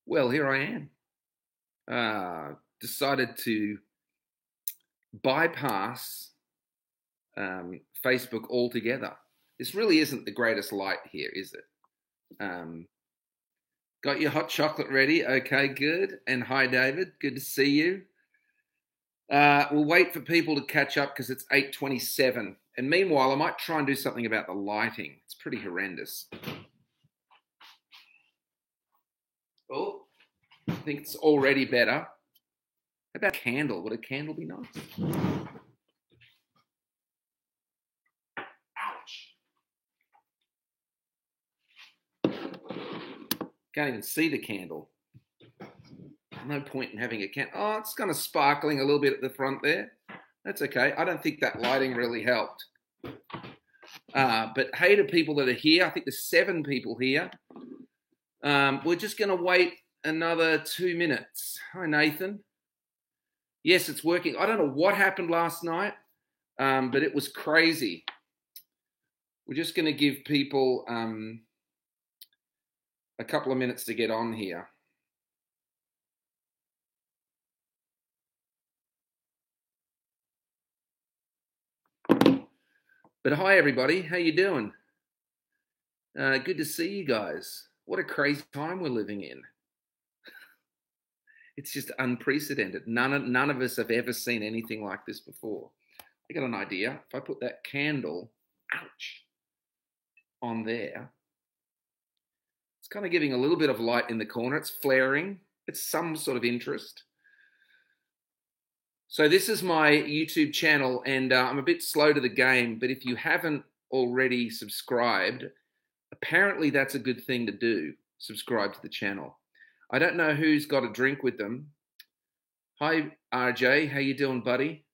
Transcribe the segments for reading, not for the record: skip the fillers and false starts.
Well, here I am. Decided to bypass Facebook altogether. This really isn't the greatest light here, is it? Got your hot chocolate ready? Okay, good. And hi, David. Good to see you. We'll wait for people to catch up because it's 8:27. And meanwhile, I might try and do something about the lighting. It's pretty horrendous. Oh, I think it's already better. How about a candle? Would a candle be nice? Ouch. Can't even see the candle. No point in having a candle. Oh, it's kind of sparkling a little bit at the front there. That's okay. I don't think that lighting really helped. But hey to people that are here. I think there's 7 people here. We're just going to wait another 2 minutes. Hi, Nathan. Yes, it's working. I don't know what happened last night, but it was crazy. We're just going to give people a couple of minutes to get on here. But hi, everybody. How you doing? Good to see you guys. What a crazy time we're living in. It's just unprecedented. None of us have ever seen anything like this before. I got an idea. If I put that candle, ouch, on there, it's kind of giving a little bit of light in the corner. It's flaring. It's some sort of interest. So this is my YouTube channel, and I'm a bit slow to the game, but if you haven't already subscribed, apparently that's a good thing to do, subscribe to the channel. I don't know who's got a drink with them. Hi, RJ. How you doing, buddy?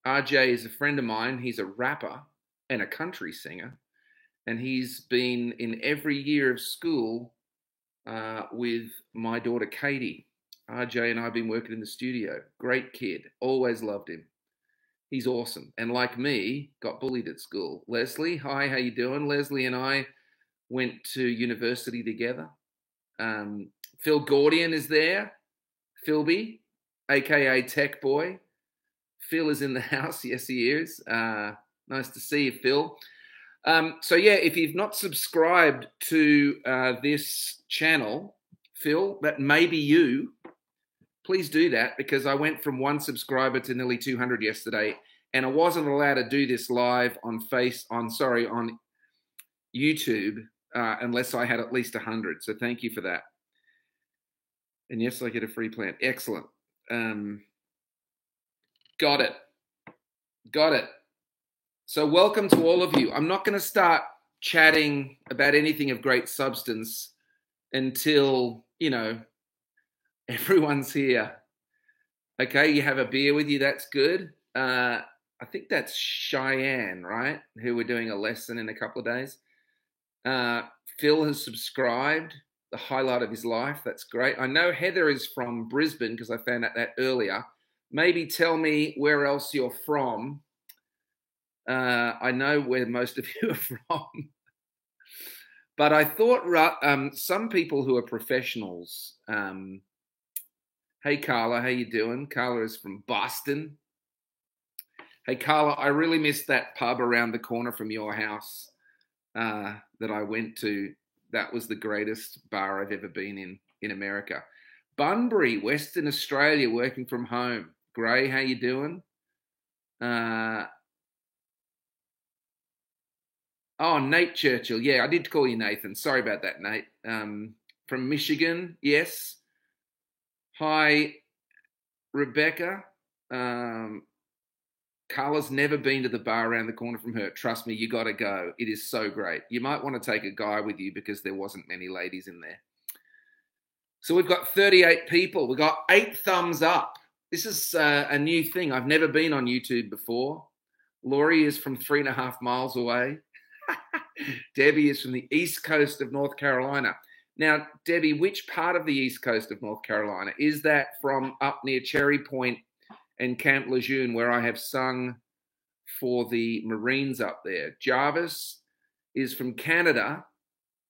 RJ is a friend of mine. He's a rapper and a country singer, and he's been in every year of school with my daughter, Katie. RJ and I have been working in the studio. Great kid. Always loved him. He's awesome. And like me, got bullied at school. Leslie, hi, how you doing? Leslie and I went to university together. Phil Gordian is there. Philby, a.k.a. Tech Boy. Phil is in the house. Yes, he is. Nice to see you, Phil. So, yeah, if you've not subscribed to this channel, Phil, that may be you. Please do that, because I went from 1 subscriber to nearly 200 yesterday, and I wasn't allowed to do this live on YouTube unless I had at least 100. So thank you for that. And yes, I get a free plan. Excellent. Got it. So welcome to all of you. I'm not going to start chatting about anything of great substance until, everyone's here. Okay, you have a beer with you. That's good. I think that's Cheyenne, right? Who we're doing a lesson in a couple of days. Phil has subscribed. The highlight of his life. That's great. I know Heather is from Brisbane because I found out that earlier. Maybe tell me where else you're from. I know where most of you are from. But I thought some people who are professionals. Hey, Carla, how you doing? Carla is from Boston. Hey, Carla, I really missed that pub around the corner from your house that I went to. That was the greatest bar I've ever been in America. Bunbury, Western Australia, working from home. Gray, how you doing? Oh, Nate Churchill. Yeah, I did call you Nathan. Sorry about that, Nate. From Michigan, yes. Hi, Rebecca. Carla's never been to the bar around the corner from her. Trust me, you got to go. It is so great. You might want to take a guy with you because there wasn't many ladies in there. So we've got 38 people. We've got 8 thumbs up. This is a new thing. I've never been on YouTube before. Laurie is from 3.5 miles away. Debbie is from the east coast of North Carolina. Now, Debbie, which part of the east coast of North Carolina? Is that from up near Cherry Point and Camp Lejeune, where I have sung for the Marines up there? Jarvis is from Canada.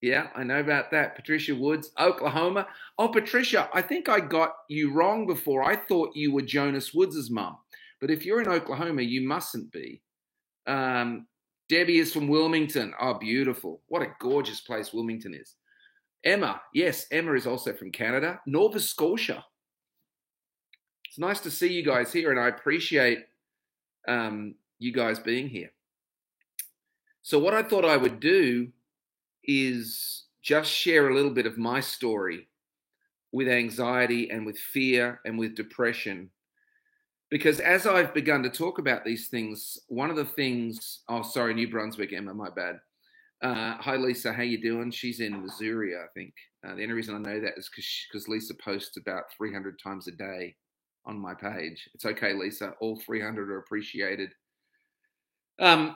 Yeah, I know about that. Patricia Woods, Oklahoma. Oh, Patricia, I think I got you wrong before. I thought you were Jonas Woods' mum. But if you're in Oklahoma, you mustn't be. Debbie is from Wilmington. Oh, beautiful. What a gorgeous place Wilmington is. Emma, yes, Emma is also from Canada. Nova Scotia. It's nice to see you guys here, and I appreciate you guys being here. So what I thought I would do is just share a little bit of my story with anxiety and with fear and with depression. Because as I've begun to talk about these things, one of the things, oh, sorry, New Brunswick, Emma, my bad. Hi, Lisa, how you doing? She's in Missouri, I think. The only reason I know that is because Lisa posts about 300 times a day on my page. It's okay, Lisa. All 300 are appreciated. So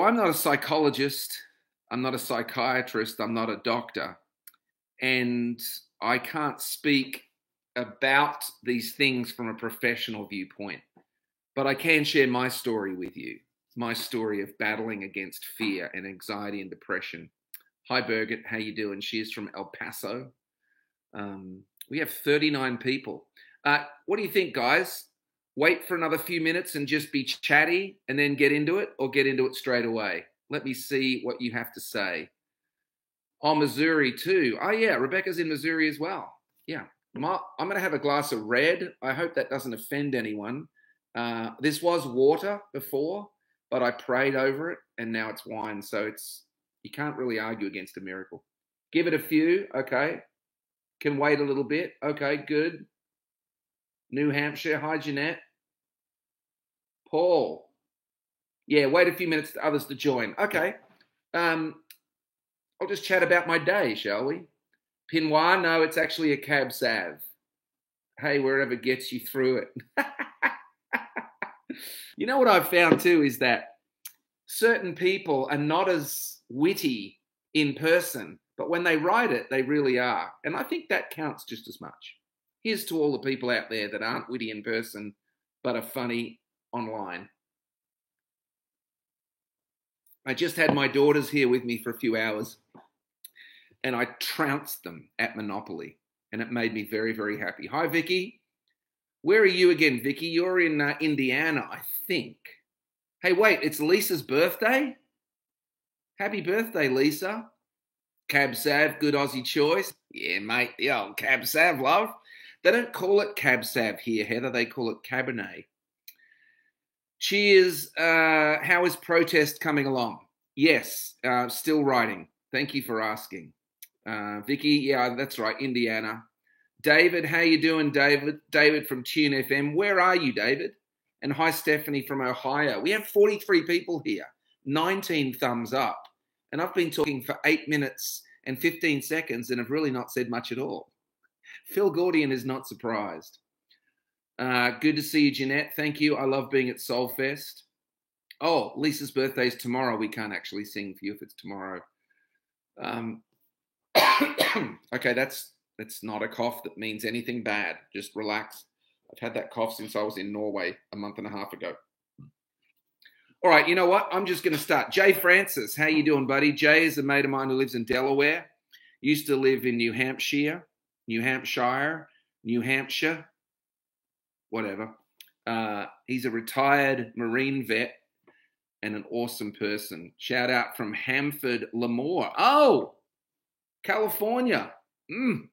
I'm not a psychologist. I'm not a psychiatrist. I'm not a doctor. And I can't speak about these things from a professional viewpoint. But I can share my story with you, my story of battling against fear and anxiety and depression. Hi, Birgit. How you doing? She is from El Paso. We have 39 people. What do you think, guys? Wait for another few minutes and just be chatty and then get into it, or get into it straight away? Let me see what you have to say. Oh, Missouri too. Oh, yeah, Rebecca's in Missouri as well. Yeah. I'm going to have a glass of red. I hope that doesn't offend anyone. This was water before, but I prayed over it, and now it's wine. So you can't really argue against a miracle. Give it a few. Okay. Can wait a little bit. Okay, good. New Hampshire. Hi, Jeanette. Paul. Yeah, wait a few minutes for others to join. Okay. I'll just chat about my day, shall we? Pinoir? No, it's actually a Cab Sav. Hey, wherever gets you through it. You know what I've found too is that certain people are not as witty in person, but when they write it, they really are. And I think that counts just as much. Here's to all the people out there that aren't witty in person, but are funny online. I just had my daughters here with me for a few hours, and I trounced them at Monopoly, and it made me very, very happy. Hi, Vicky. Where are you again, Vicky? You're in Indiana, I think. Hey, wait, it's Lisa's birthday? Happy birthday, Lisa. Cab Sav, good Aussie choice. Yeah, mate, the old Cab Sav, love. They don't call it Cab Sav here, Heather. They call it Cabernet. Cheers. How is protest coming along? Yes, still writing. Thank you for asking. Vicky, yeah, that's right, Indiana. David, how you doing, David? David from Tune FM. Where are you, David? And hi, Stephanie from Ohio. We have 43 people here, 19 thumbs up. And I've been talking for 8 minutes and 15 seconds and have really not said much at all. Phil Gordian is not surprised. Good to see you, Jeanette. Thank you. I love being at Soulfest. Oh, Lisa's birthday is tomorrow. We can't actually sing for you if it's tomorrow. Okay, that's not a cough that means anything bad. Just relax. I've had that cough since I was in Norway a month and a half ago. All right, you know what? I'm just going to start. Jay Francis, how you doing, buddy? Jay is a mate of mine who lives in Delaware. Used to live in New Hampshire, whatever. He's a retired Marine vet and an awesome person. Shout out from Hamford, Lemoore. Oh, California. You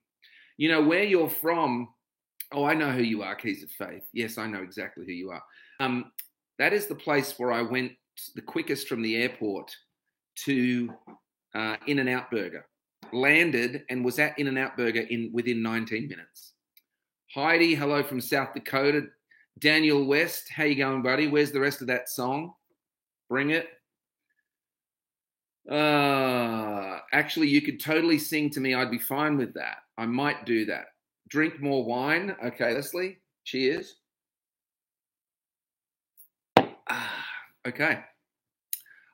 know where you're from. Oh, I know who you are, Keys of Faith. Yes, I know exactly who you are. That is the place where I went the quickest from the airport to In-N-Out Burger. Landed and was at In-N-Out Burger within 19 minutes. Heidi, hello from South Dakota. Daniel West, how you going, buddy? Where's the rest of that song? Bring it. Actually, you could totally sing to me. I'd be fine with that. I might do that. Drink more wine. Okay, Leslie. Cheers. Okay.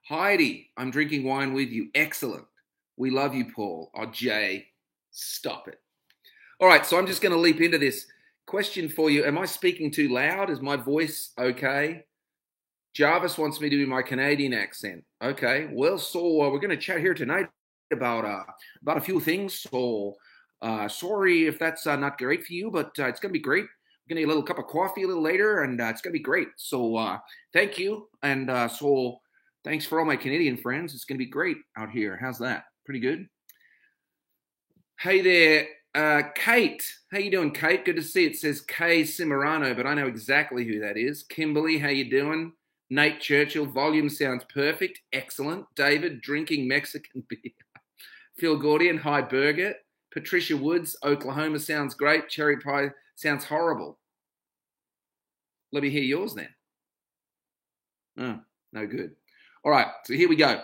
Heidi, I'm drinking wine with you. Excellent. We love you, Paul. Oh, Jay, stop it. All right, so I'm just going to leap into this. Question for you. Am I speaking too loud? Is my voice okay? Jarvis wants me to do my Canadian accent. Okay, well, so we're going to chat here tonight about a few things. So sorry if that's not great for you, but it's going to be great. I'm going to get a little cup of coffee a little later, and it's going to be great. So thank you, and so thanks for all my Canadian friends. It's going to be great out here. How's that? Pretty good. Hey there, Kate. How you doing, Kate? Good to see it. It says Kay Cimarano, but I know exactly who that is. Kimberly, how you doing? Nate Churchill, volume sounds perfect. Excellent. David, drinking Mexican beer. Phil Gordian, hi, Burger. Patricia Woods, Oklahoma sounds great. Cherry pie sounds horrible. Let me hear yours then. Oh, no good. All right, so here we go.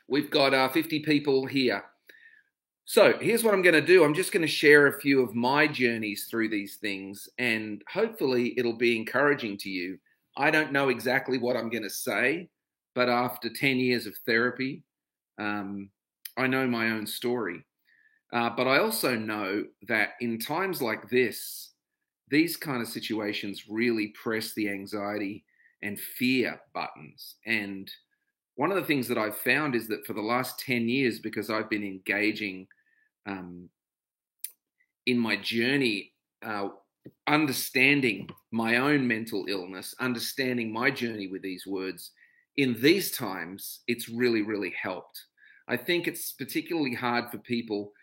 We've got 50 people here. So here's what I'm going to do. I'm just going to share a few of my journeys through these things, and hopefully it'll be encouraging to you. I don't know exactly what I'm going to say, but after 10 years of therapy, I know my own story. But I also know that in times like this, these kind of situations really press the anxiety and fear buttons. And one of the things that I've found is that for the last 10 years, because I've been engaging in my journey, understanding my own mental illness, understanding my journey with these words, in these times, it's really, really helped. I think it's particularly hard for people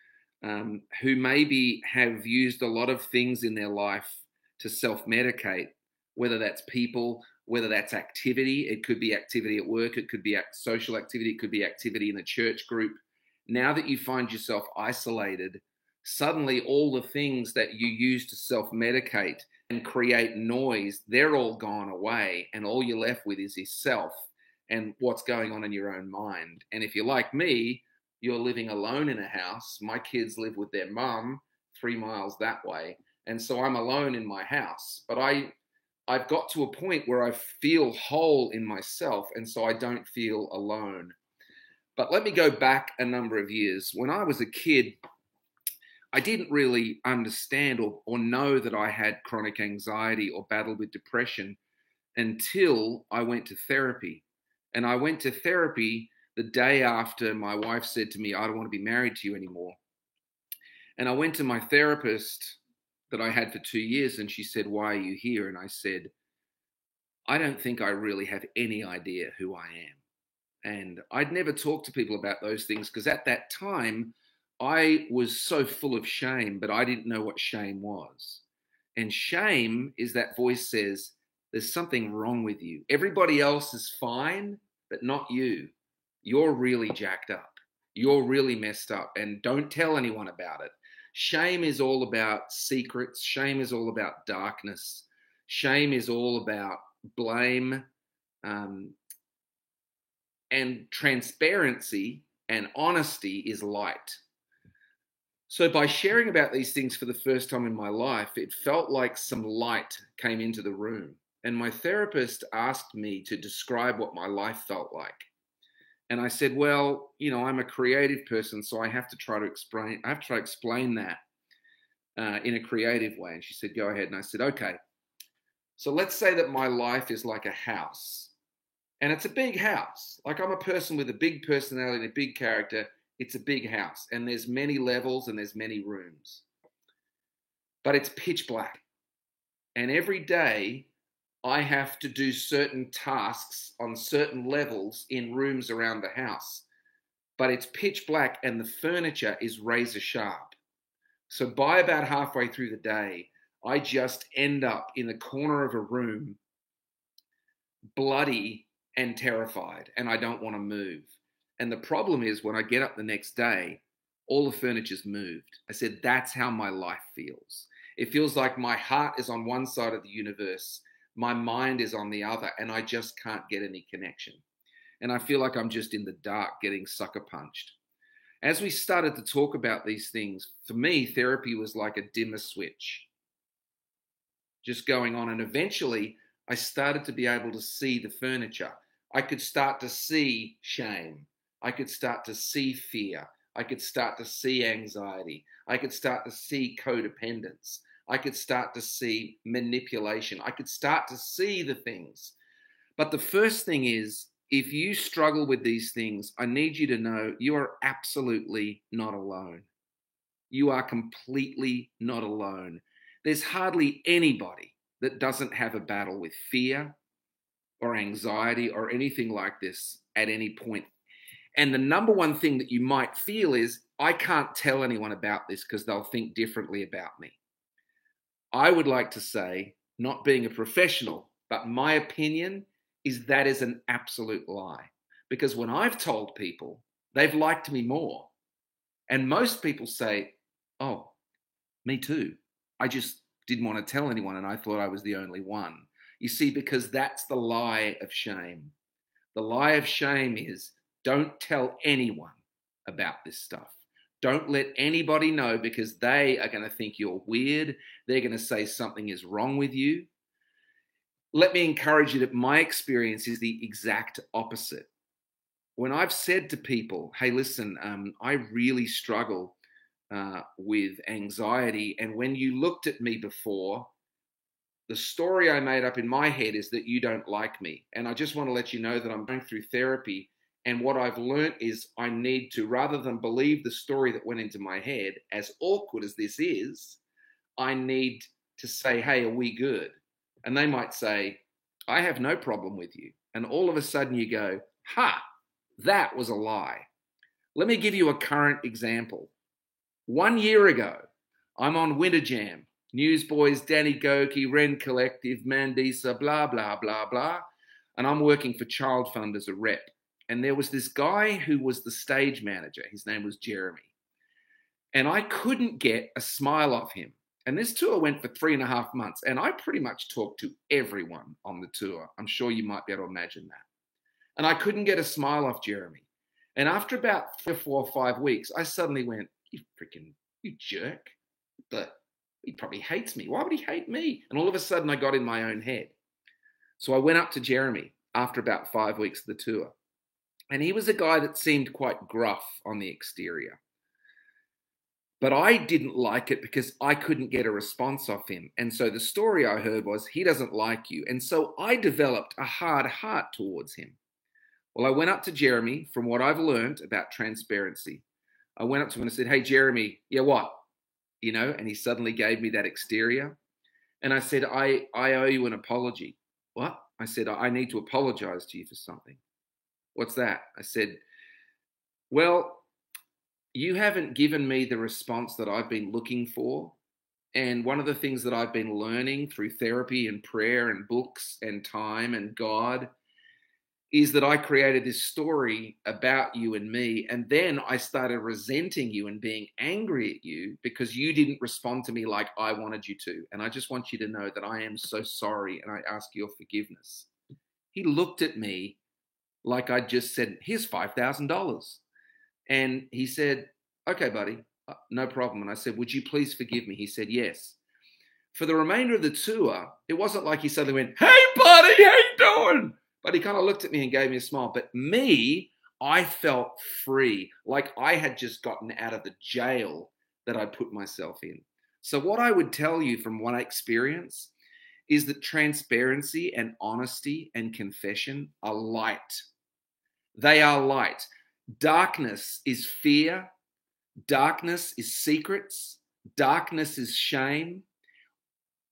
who maybe have used a lot of things in their life to self-medicate, whether that's people, whether that's activity. It could be activity at work, it could be social activity, it could be activity in a church group. Now that you find yourself isolated, suddenly all the things that you use to self-medicate and create noise, they're all gone away, and all you're left with is yourself and what's going on in your own mind. And if you're like me, you're living alone in a house. My kids live with their mum 3 miles that way. And so I'm alone in my house. But I've got to a point where I feel whole in myself, and so I don't feel alone. But let me go back a number of years. When I was a kid, I didn't really understand or know that I had chronic anxiety or battled with depression until I went to therapy. And I went to therapy the day after my wife said to me, I don't want to be married to you anymore. And I went to my therapist that I had for 2 years, and she said, why are you here? And I said, I don't think I really have any idea who I am. And I'd never talked to people about those things because at that time, I was so full of shame, but I didn't know what shame was. And shame is that voice says, there's something wrong with you. Everybody else is fine, but not you. You're really jacked up. You're really messed up, and don't tell anyone about it. Shame is all about secrets. Shame is all about darkness. Shame is all about blame, and transparency and honesty is light. So by sharing about these things for the first time in my life, it felt like some light came into the room. And my therapist asked me to describe what my life felt like. And I said, well, I'm a creative person, so I have to try to explain that in a creative way. And she said, go ahead. And I said, okay. So let's say that my life is like a house. And it's a big house. Like I'm a person with a big personality and a big character. It's a big house. And there's many levels and there's many rooms. But it's pitch black. And every day I have to do certain tasks on certain levels in rooms around the house. But it's pitch black and the furniture is razor sharp. So by about halfway through the day, I just end up in the corner of a room, bloody and terrified, and I don't want to move. And the problem is when I get up the next day, all the furniture's moved. I said, that's how my life feels. It feels like my heart is on one side of the universe, my mind is on the other, and I just can't get any connection. And I feel like I'm just in the dark getting sucker punched. As we started to talk about these things, for me, therapy was like a dimmer switch just going on. And eventually I started to be able to see the furniture. I could start to see shame. I could start to see fear. I could start to see anxiety. I could start to see codependence. I could start to see manipulation. I could start to see the things. But the first thing is, if you struggle with these things, I need you to know you are absolutely not alone. You are completely not alone. There's hardly anybody that doesn't have a battle with fear or anxiety or anything like this at any point. And the number one thing that you might feel is, I can't tell anyone about this because they'll think differently about me. I would like to say, not being a professional, but my opinion is that is an absolute lie. Because when I've told people, they've liked me more. And most people say, oh, me too. I just didn't want to tell anyone and I thought I was the only one. You see, because that's the lie of shame. The lie of shame is, don't tell anyone about this stuff. Don't let anybody know, because they are going to think you're weird. They're going to say something is wrong with you. Let me encourage you that my experience is the exact opposite. When I've said to people, hey, listen, I really struggle with anxiety. And when you looked at me before, the story I made up in my head is that you don't like me. And I just want to let you know that I'm going through therapy. And what I've learned is I need to, rather than believe the story that went into my head, as awkward as this is, I need to say, hey, are we good? And they might say, I have no problem with you. And all of a sudden you go, ha, that was a lie. Let me give you a current example. 1 year ago, I'm on Winter Jam. Newsboys, Danny Goki, Ren Collective, Mandisa, blah, blah, blah, blah. And I'm working for Child Fund as a rep. And there was this guy who was the stage manager. His name was Jeremy. And I couldn't get a smile off him. And this tour went for 3.5 months. And I pretty much talked to everyone on the tour. I'm sure you might be able to imagine that. And I couldn't get a smile off Jeremy. And after about 3 or 4 or 5 weeks, I suddenly went, you jerk. He probably hates me. Why would he hate me? And all of a sudden I got in my own head. So I went up to Jeremy after about 5 weeks of the tour. And he was a guy that seemed quite gruff on the exterior. But I didn't like it because I couldn't get a response off him. And so the story I heard was, he doesn't like you. And so I developed a hard heart towards him. Well, I went up to Jeremy, from what I've learned about transparency. I went up to him and I said, hey, Jeremy, yeah, what? You know, and he suddenly gave me that exterior. And I said, I owe you an apology. What? I said, I need to apologize to you for something. What's that? I said, well, you haven't given me the response that I've been looking for. And one of the things that I've been learning through therapy and prayer and books and time and God is that I created this story about you and me. And then I started resenting you and being angry at you because you didn't respond to me like I wanted you to. And I just want you to know that I am so sorry and I ask your forgiveness. He looked at me like I just said, here's $5,000. And he said, okay, buddy, no problem. And I said, would you please forgive me? He said, yes. For the remainder of the tour, it wasn't like he suddenly went, hey, buddy, how you doing? But he kind of looked at me and gave me a smile. But me, I felt free, like I had just gotten out of the jail that I put myself in. So what I would tell you from one experience is that transparency and honesty and confession are light. They are light. Darkness is fear. Darkness is secrets. Darkness is shame.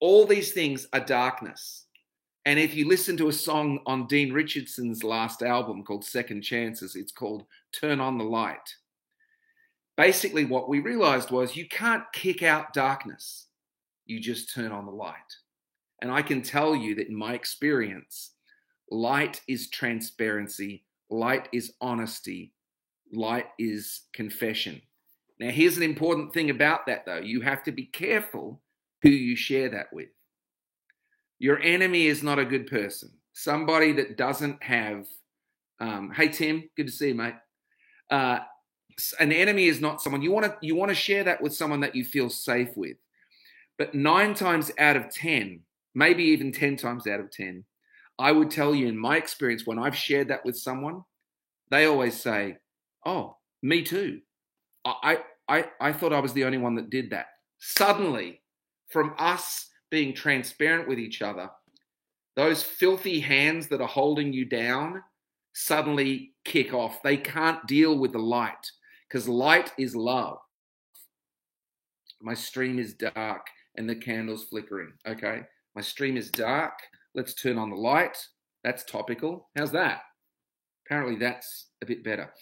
All these things are darkness. And if you listen to a song on Dean Richardson's last album called Second Chances, it's called Turn on the Light. Basically, what we realized was you can't kick out darkness. You just turn on the light. And I can tell you that in my experience, light is transparency, light is honesty, light is confession. Now, here's an important thing about that, though. You have to be careful who you share that with. Your enemy is not a good person. Somebody that doesn't have, hey, Tim, good to see you, mate. An enemy is not someone, you want to share that with someone that you feel safe with. But 9 times out of 10, maybe even 10 times out of 10, I would tell you in my experience, when I've shared that with someone, they always say, oh, me too. I thought I was the only one that did that. Suddenly, from us being transparent with each other, those filthy hands that are holding you down suddenly kick off. They can't deal with the light because light is love. My stream is dark and the candle's flickering. Okay. My stream is dark. Let's turn on the light. That's topical. How's that? Apparently that's a bit better.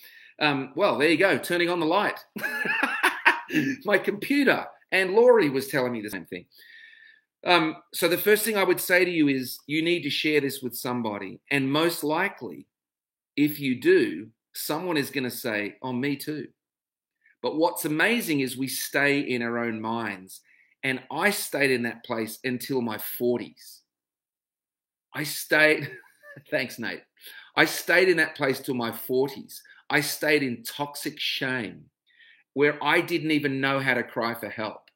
Well, there you go. Turning on the light. My computer. And Laurie was telling me the same thing. So the first thing I would say to you is you need to share this with somebody. And most likely, if you do, someone is going to say, oh, me too. But what's amazing is we stay in our own minds. And I stayed in that place until my 40s. I stayed, thanks, Nate. I stayed in that place till my 40s. I stayed in toxic shame where I didn't even know how to cry for help.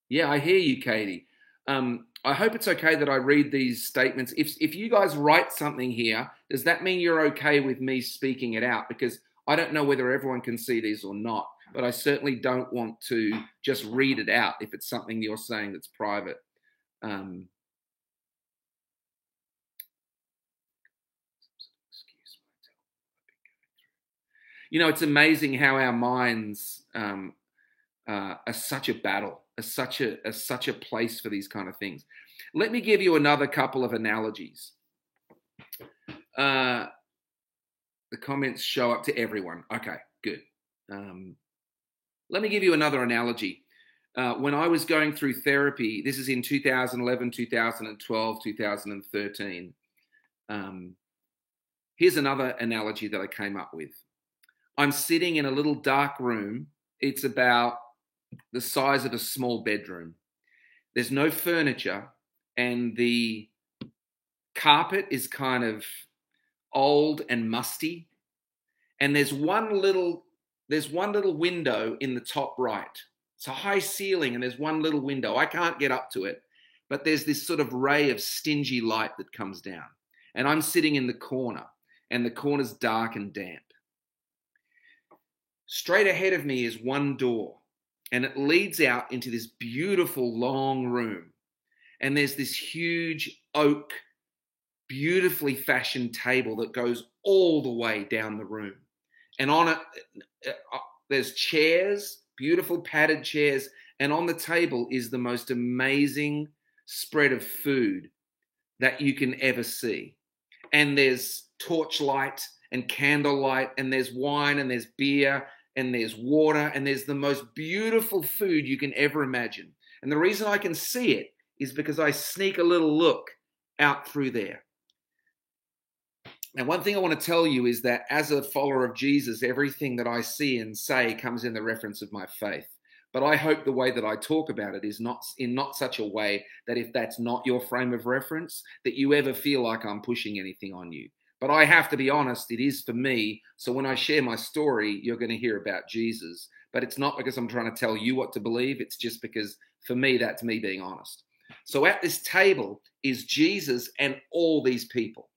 Yeah, I hear you, Katie. I hope it's okay that I read these statements. If you guys write something here, does that mean you're okay with me speaking it out? Because I don't know whether everyone can see these or not, but I certainly don't want to just read it out if it's something you're saying that's private. You know, it's amazing how our minds are such a battle, are such a place for these kind of things. Let me give you another couple of analogies. The comments show up to everyone. Okay, good. Let me give you another analogy. When I was going through therapy, this is in 2011, 2012, 2013. Here's another analogy that I came up with. I'm sitting in a little dark room. It's about the size of a small bedroom. There's no furniture, and the carpet is kind of old and musty. And there's one little window in the top right. It's a high ceiling, and there's one little window. I can't get up to it, but there's this sort of ray of stingy light that comes down. And I'm sitting in the corner, and the corner's dark and damp. Straight ahead of me is one door, and it leads out into this beautiful long room. And there's this huge oak, beautifully fashioned table that goes all the way down the room. And on it, there's chairs, beautiful padded chairs, and on the table is the most amazing spread of food that you can ever see. And there's torchlight and candlelight, and there's wine, and there's beer, and there's water, and there's the most beautiful food you can ever imagine. And the reason I can see it is because I sneak a little look out through there. Now, one thing I want to tell you is that as a follower of Jesus, everything that I see and say comes in the reference of my faith. But I hope the way that I talk about it is not such a way that if that's not your frame of reference, that you ever feel like I'm pushing anything on you. But I have to be honest, it is for me. So when I share my story, you're going to hear about Jesus. But it's not because I'm trying to tell you what to believe. It's just because for me, that's me being honest. So at this table is Jesus and all these people.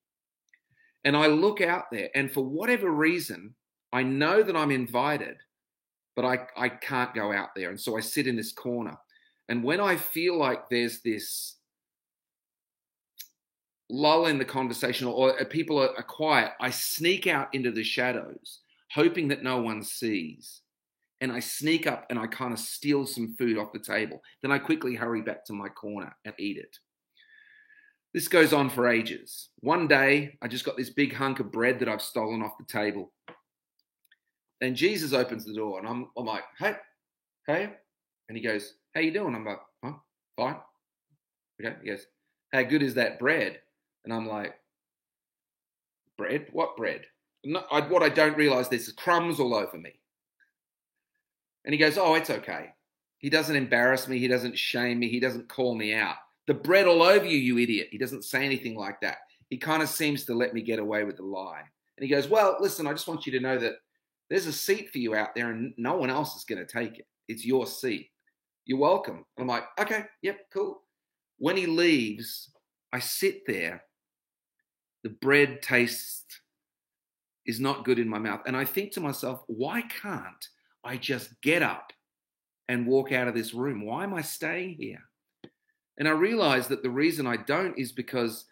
And I look out there, and for whatever reason, I know that I'm invited, but I can't go out there. And so I sit in this corner. And when I feel like there's this lull in the conversation or people are quiet, I sneak out into the shadows, hoping that no one sees. And I sneak up and I kind of steal some food off the table. Then I quickly hurry back to my corner and eat it. This goes on for ages. One day, I just got this big hunk of bread that I've stolen off the table. And Jesus opens the door, and I'm like, hey. And he goes, how you doing? I'm like, huh, fine. Okay, he goes, how good is that bread? And I'm like, bread? What bread? What I don't realize, there's crumbs all over me. And he goes, oh, it's okay. He doesn't embarrass me. He doesn't shame me. He doesn't call me out. The bread all over you, you idiot. He doesn't say anything like that. He kind of seems to let me get away with the lie. And he goes, well, listen, I just want you to know that there's a seat for you out there and no one else is going to take it. It's your seat. You're welcome. And I'm like, okay, yep, cool. When he leaves, I sit there. The bread taste is not good in my mouth. And I think to myself, why can't I just get up and walk out of this room? Why am I staying here? And I realize that the reason I don't is because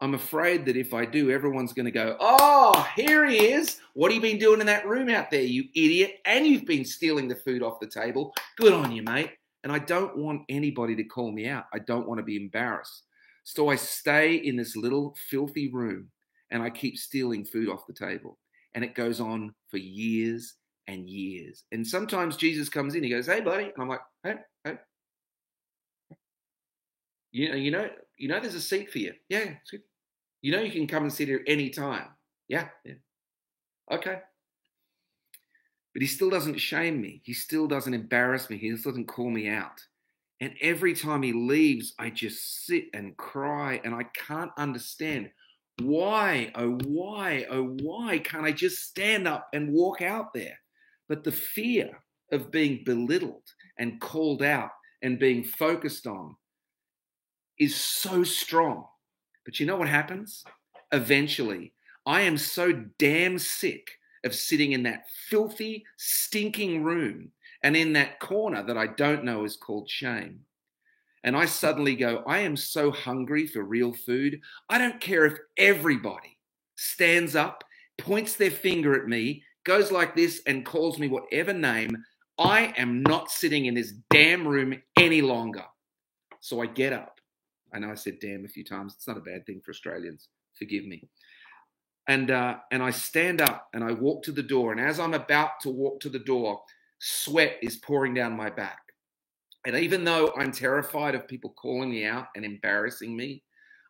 I'm afraid that if I do, everyone's going to go, oh, here he is. What have you been doing in that room out there, you idiot? And you've been stealing the food off the table. Good on you, mate. And I don't want anybody to call me out. I don't want to be embarrassed. So I stay in this little filthy room and I keep stealing food off the table. And it goes on for years and years. And sometimes Jesus comes in, he goes, hey, buddy. And I'm like, hey. You know, there's a seat for you. Yeah, it's good. You know, you can come and sit here any time. Yeah. Okay. But he still doesn't shame me. He still doesn't embarrass me. He still doesn't call me out. And every time he leaves, I just sit and cry, and I can't understand why can't I just stand up and walk out there? But the fear of being belittled and called out and being focused on is so strong. But you know what happens? Eventually, I am so damn sick of sitting in that filthy, stinking room and in that corner that I don't know is called shame. And I suddenly go, I am so hungry for real food. I don't care if everybody stands up, points their finger at me, goes like this and calls me whatever name. I am not sitting in this damn room any longer. So I get up. I know I said damn a few times. It's not a bad thing for Australians. Forgive me. And I stand up and I walk to the door. And as I'm about to walk to the door, sweat is pouring down my back. And even though I'm terrified of people calling me out and embarrassing me,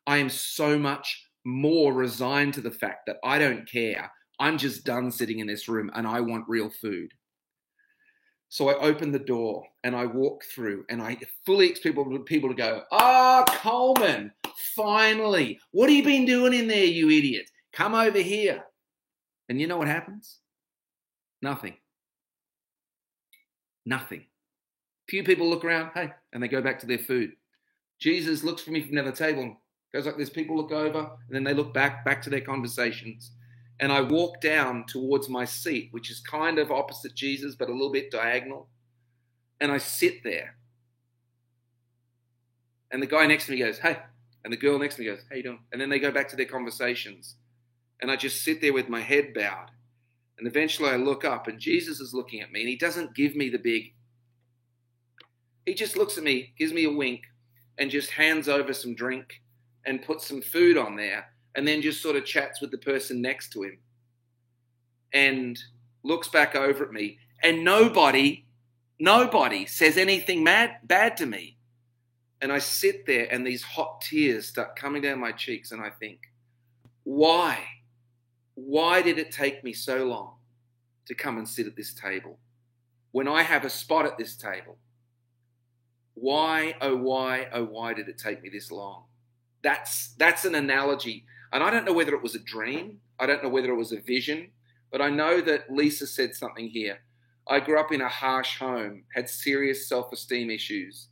I am so much more resigned to the fact that I don't care. I'm just done sitting in this room and I want real food. So I open the door and I walk through and I fully expect people to go, Coleman, finally. What have you been doing in there, you idiot? Come over here. And you know what happens? Nothing. Few people look around, hey, and they go back to their food. Jesus looks for me from another table and goes like this. People look over and then they look back to their conversations. And I walk down towards my seat, which is kind of opposite Jesus, but a little bit diagonal. And I sit there. And the guy next to me goes, hey. And the girl next to me goes, how you doing? And then they go back to their conversations. And I just sit there with my head bowed. And eventually I look up and Jesus is looking at me and he doesn't give me the big. He just looks at me, gives me a wink and just hands over some drink and puts some food on there. And then just sort of chats with the person next to him and looks back over at me. And nobody says anything bad to me. And I sit there and these hot tears start coming down my cheeks. And I think, why? Why did it take me so long to come and sit at this table when I have a spot at this table? Why did it take me this long? That's an analogy. And I don't know whether it was a dream. I don't know whether it was a vision. But I know that Lisa said something here. I grew up in a harsh home, had serious self-esteem issues.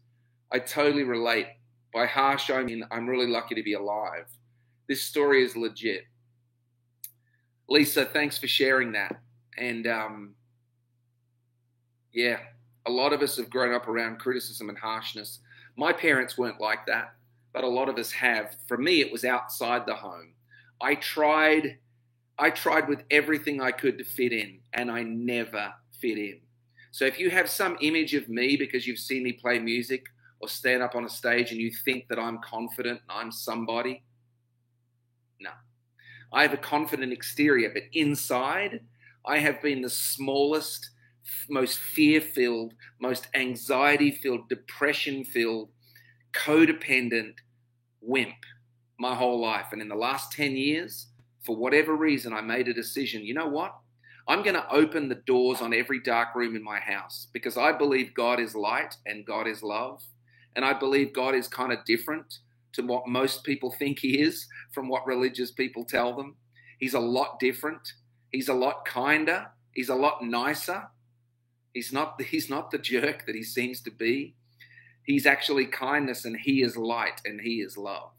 I totally relate. By harsh, I mean I'm really lucky to be alive. This story is legit. Lisa, thanks for sharing that. And yeah, a lot of us have grown up around criticism and harshness. My parents weren't like that, but a lot of us have. For me, it was outside the home. I tried with everything I could to fit in, and I never fit in. So if you have some image of me because you've seen me play music or stand up on a stage and you think that I'm confident and I'm somebody, no. I have a confident exterior, but inside, I have been the smallest, most fear-filled, most anxiety-filled, depression-filled, codependent wimp my whole life. And in the last 10 years, for whatever reason, I made a decision. You know what? I'm going to open the doors on every dark room in my house because I believe God is light and God is love. And I believe God is kind of different to what most people think he is from what religious people tell them. He's a lot different. He's a lot kinder. He's a lot nicer. He's not the jerk that he seems to be. He's actually kindness, and he is light and he is love.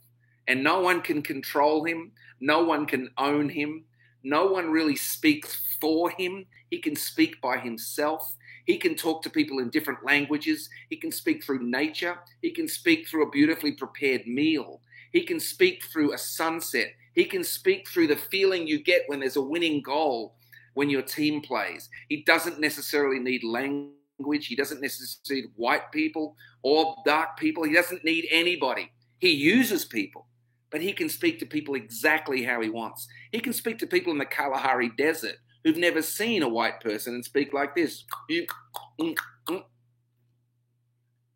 And no one can control him. No one can own him. no one really speaks for him. He can speak by himself. He can talk to people in different languages. He can speak through nature. He can speak through a beautifully prepared meal. He can speak through a sunset. He can speak through the feeling you get when there's a winning goal when your team plays. He doesn't necessarily need language. He doesn't necessarily need white people or dark people. He doesn't need anybody. He uses people, but he can speak to people exactly how he wants. He can speak to people in the Kalahari Desert who've never seen a white person and speak like this.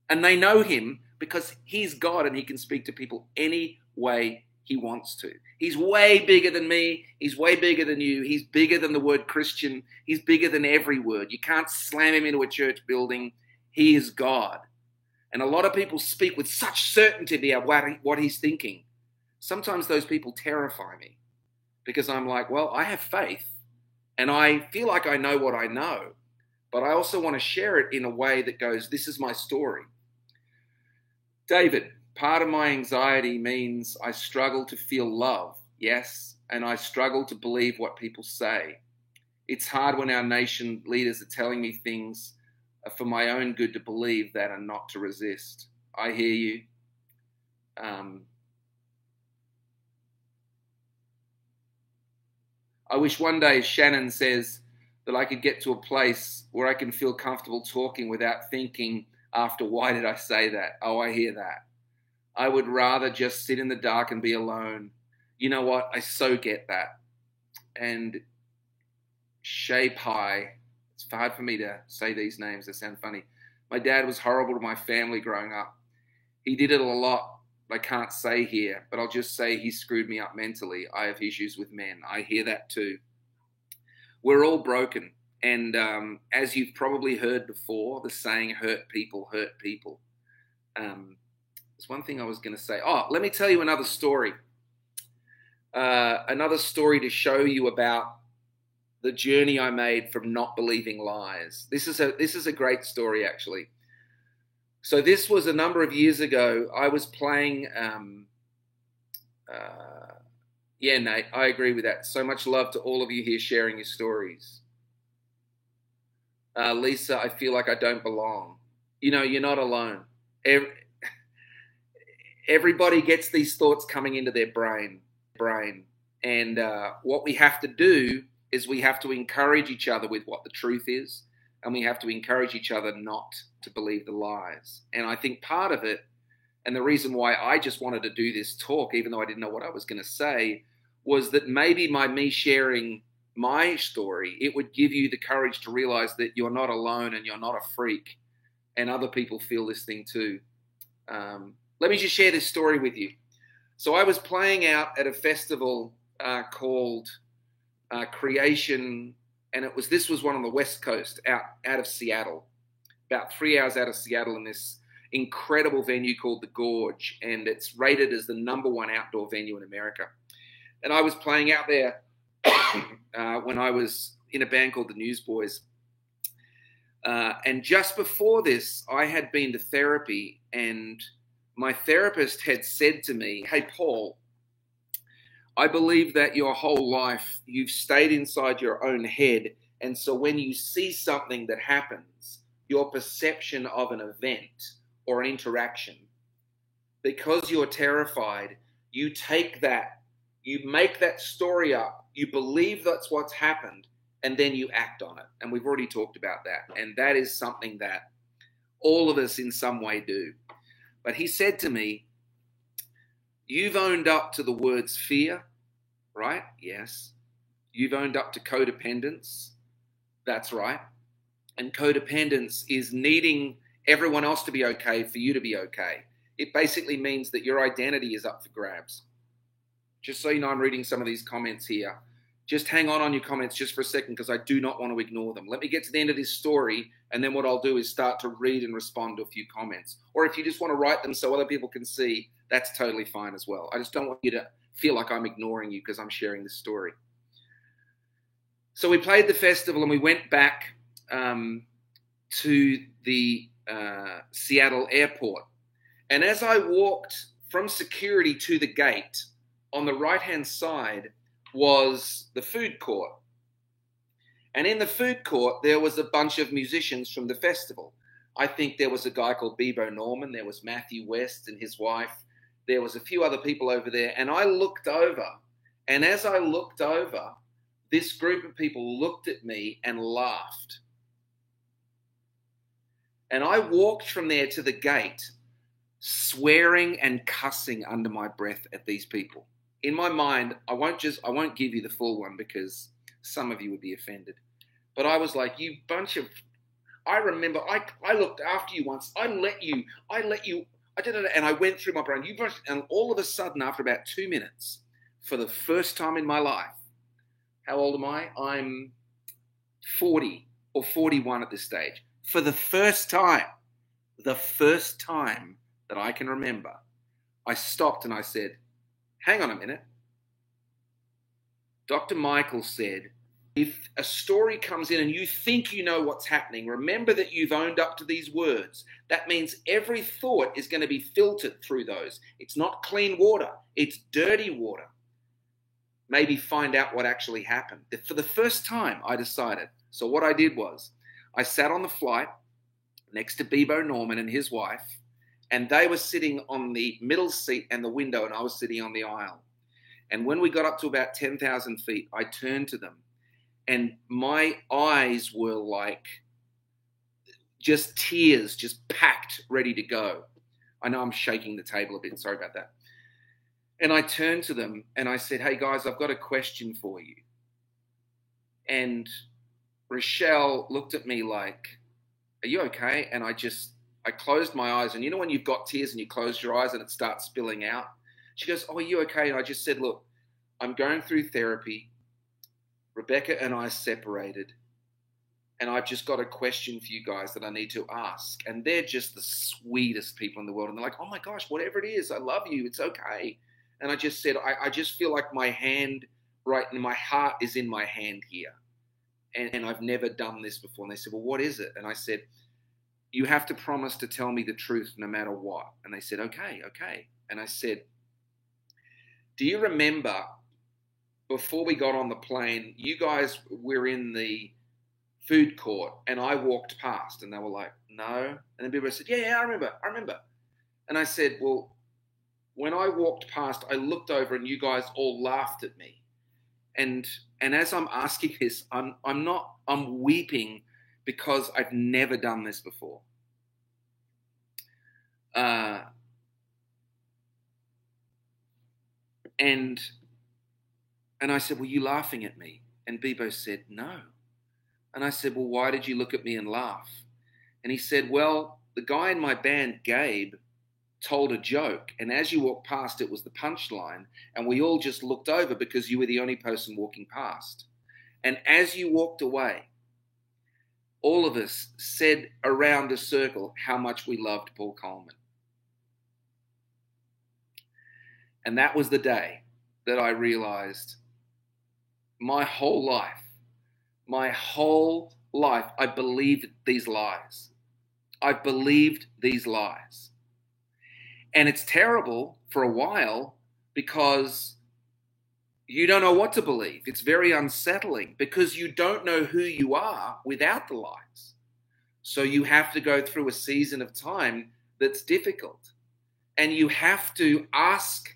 And they know him because he's God and he can speak to people any way he wants to. He's way bigger than me. He's way bigger than you. He's bigger than the word Christian. He's bigger than every word. You can't slam him into a church building. He is God. And a lot of people speak with such certainty about what he's thinking. Sometimes those people terrify me because I'm like, well, I have faith and I feel like I know what I know, but I also want to share it in a way that goes, this is my story. David, part of my anxiety means I struggle to feel love, yes, and I struggle to believe what people say. It's hard when our nation leaders are telling me things for my own good to believe that and not to resist. I hear you. I wish one day, as Shannon says, that I could get to a place where I can feel comfortable talking without thinking after, why did I say that? Oh, I hear that. I would rather just sit in the dark and be alone. You know what? I so get that. And Shay Pie, it's hard for me to say these names. They sound funny. My dad was horrible to my family growing up. He did it a lot. I can't say here, but I'll just say he screwed me up mentally. I have issues with men. I hear that too. We're all broken. And as you've probably heard before, the saying, hurt people hurt people. There's one thing I was going to say. Oh, let me tell you another story. Another story to show you about the journey I made from not believing lies. This is a great story, actually. So this was a number of years ago. I was playing, Nate, I agree with that. So much love to all of you here sharing your stories. Lisa, I feel like I don't belong. You know, you're not alone. Everybody gets these thoughts coming into their brain. And what we have to do is we have to encourage each other with what the truth is. And we have to encourage each other not to believe the lies. And I think part of it, and the reason why I just wanted to do this talk, even though I didn't know what I was going to say, was that maybe me sharing my story, it would give you the courage to realize that you're not alone and you're not a freak, and other people feel this thing too. Let me just share this story with you. So I was playing out at a festival called Creation, and this was one on the West Coast, out of Seattle, about 3 hours out of Seattle, in this incredible venue called The Gorge, and it's rated as the #1 outdoor venue in America. And I was playing out there when I was in a band called the Newsboys. And just before this, I had been to therapy, and my therapist had said to me, hey, Paul, I believe that your whole life you've stayed inside your own head. And so when you see something that happens, your perception of an event or an interaction, because you're terrified, you take that, you make that story up, you believe that's what's happened, and then you act on it. And we've already talked about that. And that is something that all of us in some way do. But he said to me, you've owned up to the words fear, right? Yes. You've owned up to codependence. That's right. And codependence is needing everyone else to be okay for you to be okay. It basically means that your identity is up for grabs. Just so you know, I'm reading some of these comments here. Just hang on your comments just for a second, because I do not want to ignore them. Let me get to the end of this story, and then what I'll do is start to read and respond to a few comments. Or if you just want to write them so other people can see, that's totally fine as well. I just don't want you to feel like I'm ignoring you because I'm sharing this story. So we played the festival and we went back to the Seattle airport. And as I walked from security to the gate, on the right-hand side, was the food court. And in the food court, there was a bunch of musicians from the festival. I think there was a guy called Bebo Norman. There was Matthew West and his wife. There was a few other people over there. And I looked over. And as I looked over, this group of people looked at me and laughed. And I walked from there to the gate, swearing and cussing under my breath at these people. In my mind, I won't give you the full one because some of you would be offended. But I was like, you bunch of, I remember I looked after you once. I let you, I did it. And I went through my brain. And all of a sudden, after about 2 minutes, for the first time in my life, how old am I? I'm 40 or 41 at this stage. For the first time that I can remember, I stopped and I said, hang on a minute. Dr. Michael said, if a story comes in and you think you know what's happening, remember that you've owned up to these words. That means every thought is going to be filtered through those. It's not clean water. It's dirty water. Maybe find out what actually happened. For the first time, I decided. So what I did was I sat on the flight next to Bebo Norman and his wife, and they were sitting on the middle seat and the window, and I was sitting on the aisle. And when we got up to about 10,000 feet, I turned to them, and my eyes were like just tears, just packed, ready to go. I know I'm shaking the table a bit. Sorry about that. And I turned to them and I said, hey guys, I've got a question for you. And Rochelle looked at me like, are you okay? And I closed my eyes. And you know when you've got tears and you close your eyes and it starts spilling out? She goes, oh, are you okay? And I just said, look, I'm going through therapy. Rebecca and I separated. And I've just got a question for you guys that I need to ask. And they're just the sweetest people in the world. And they're like, oh my gosh, whatever it is, I love you. It's okay. And I just said, I just feel like my hand, right, and my heart is in my hand here. And I've never done this before. And they said, well, what is it? And I said, you have to promise to tell me the truth no matter what. And they said, okay. And I said, do you remember before we got on the plane, you guys were in the food court and I walked past? And they were like, no. And then people said, yeah, I remember. And I said, well, when I walked past, I looked over and you guys all laughed at me. And as I'm asking this, I'm weeping because I've never done this before. And I said, were you laughing at me? And Bebo said, no. And I said, well, why did you look at me and laugh? And he said, well, the guy in my band, Gabe, told a joke, and as you walked past, it was the punchline, and we all just looked over because you were the only person walking past. And as you walked away, all of us said around a circle how much we loved Paul Coleman. And that was the day that I realized my whole life, I believed these lies. I believed these lies. And it's terrible for a while because you don't know what to believe. It's very unsettling because you don't know who you are without the lies. So you have to go through a season of time that's difficult. And you have to ask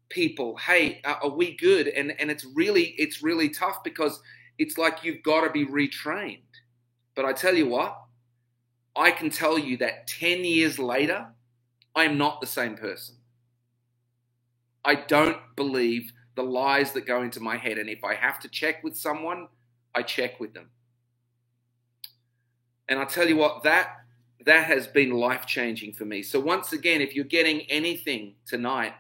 people, hey, are we good? And it's really tough because it's like you've got to be retrained. But I tell you what, I can tell you that 10 years later, I'm not the same person. I don't believe the lies that go into my head. And if I have to check with someone, I check with them. And I'll tell you what, that has been life-changing for me. So once again, if you're getting anything tonight,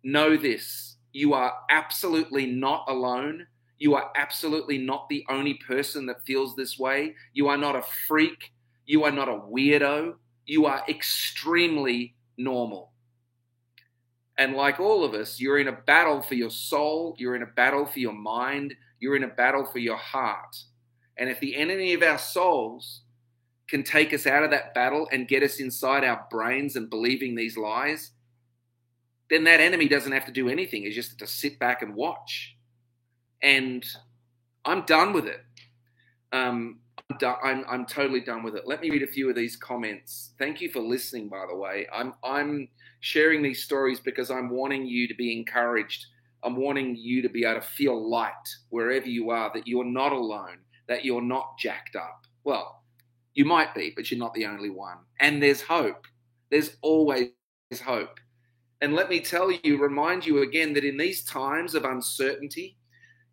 know this. You are absolutely not alone. You are absolutely not the only person that feels this way. You are not a freak. You are not a weirdo. You are extremely normal. And like all of us, you're in a battle for your soul. You're in a battle for your mind. You're in a battle for your heart. And if the enemy of our souls can take us out of that battle and get us inside our brains and believing these lies, then that enemy doesn't have to do anything. It's just to sit back and watch. And I'm done with it. I'm totally done with it. Let me read a few of these comments. Thank you for listening, by the way. I'm sharing these stories because I'm wanting you to be encouraged. I'm wanting you to be able to feel light wherever you are, that you're not alone, that you're not jacked up. Well, you might be, but you're not the only one. And there's hope. There's always hope. And let me tell you, remind you again that in these times of uncertainty,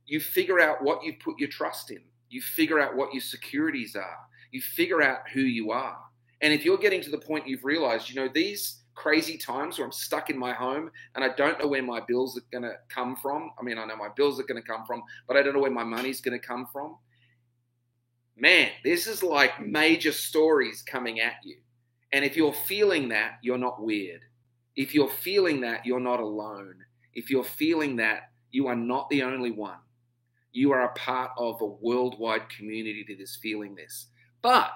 you figure out what you put your trust in. You figure out what your securities are. You figure out who you are. And if you're getting to the point you've realized, these crazy times where I'm stuck in my home and I don't know where my bills are going to come from. I mean, I know my bills are going to come from, but I don't know where my money's going to come from. Man, this is like major stories coming at you. And if you're feeling that, you're not weird. If you're feeling that, you're not alone. If you're feeling that, you are not the only one. You are a part of a worldwide community that is feeling this. But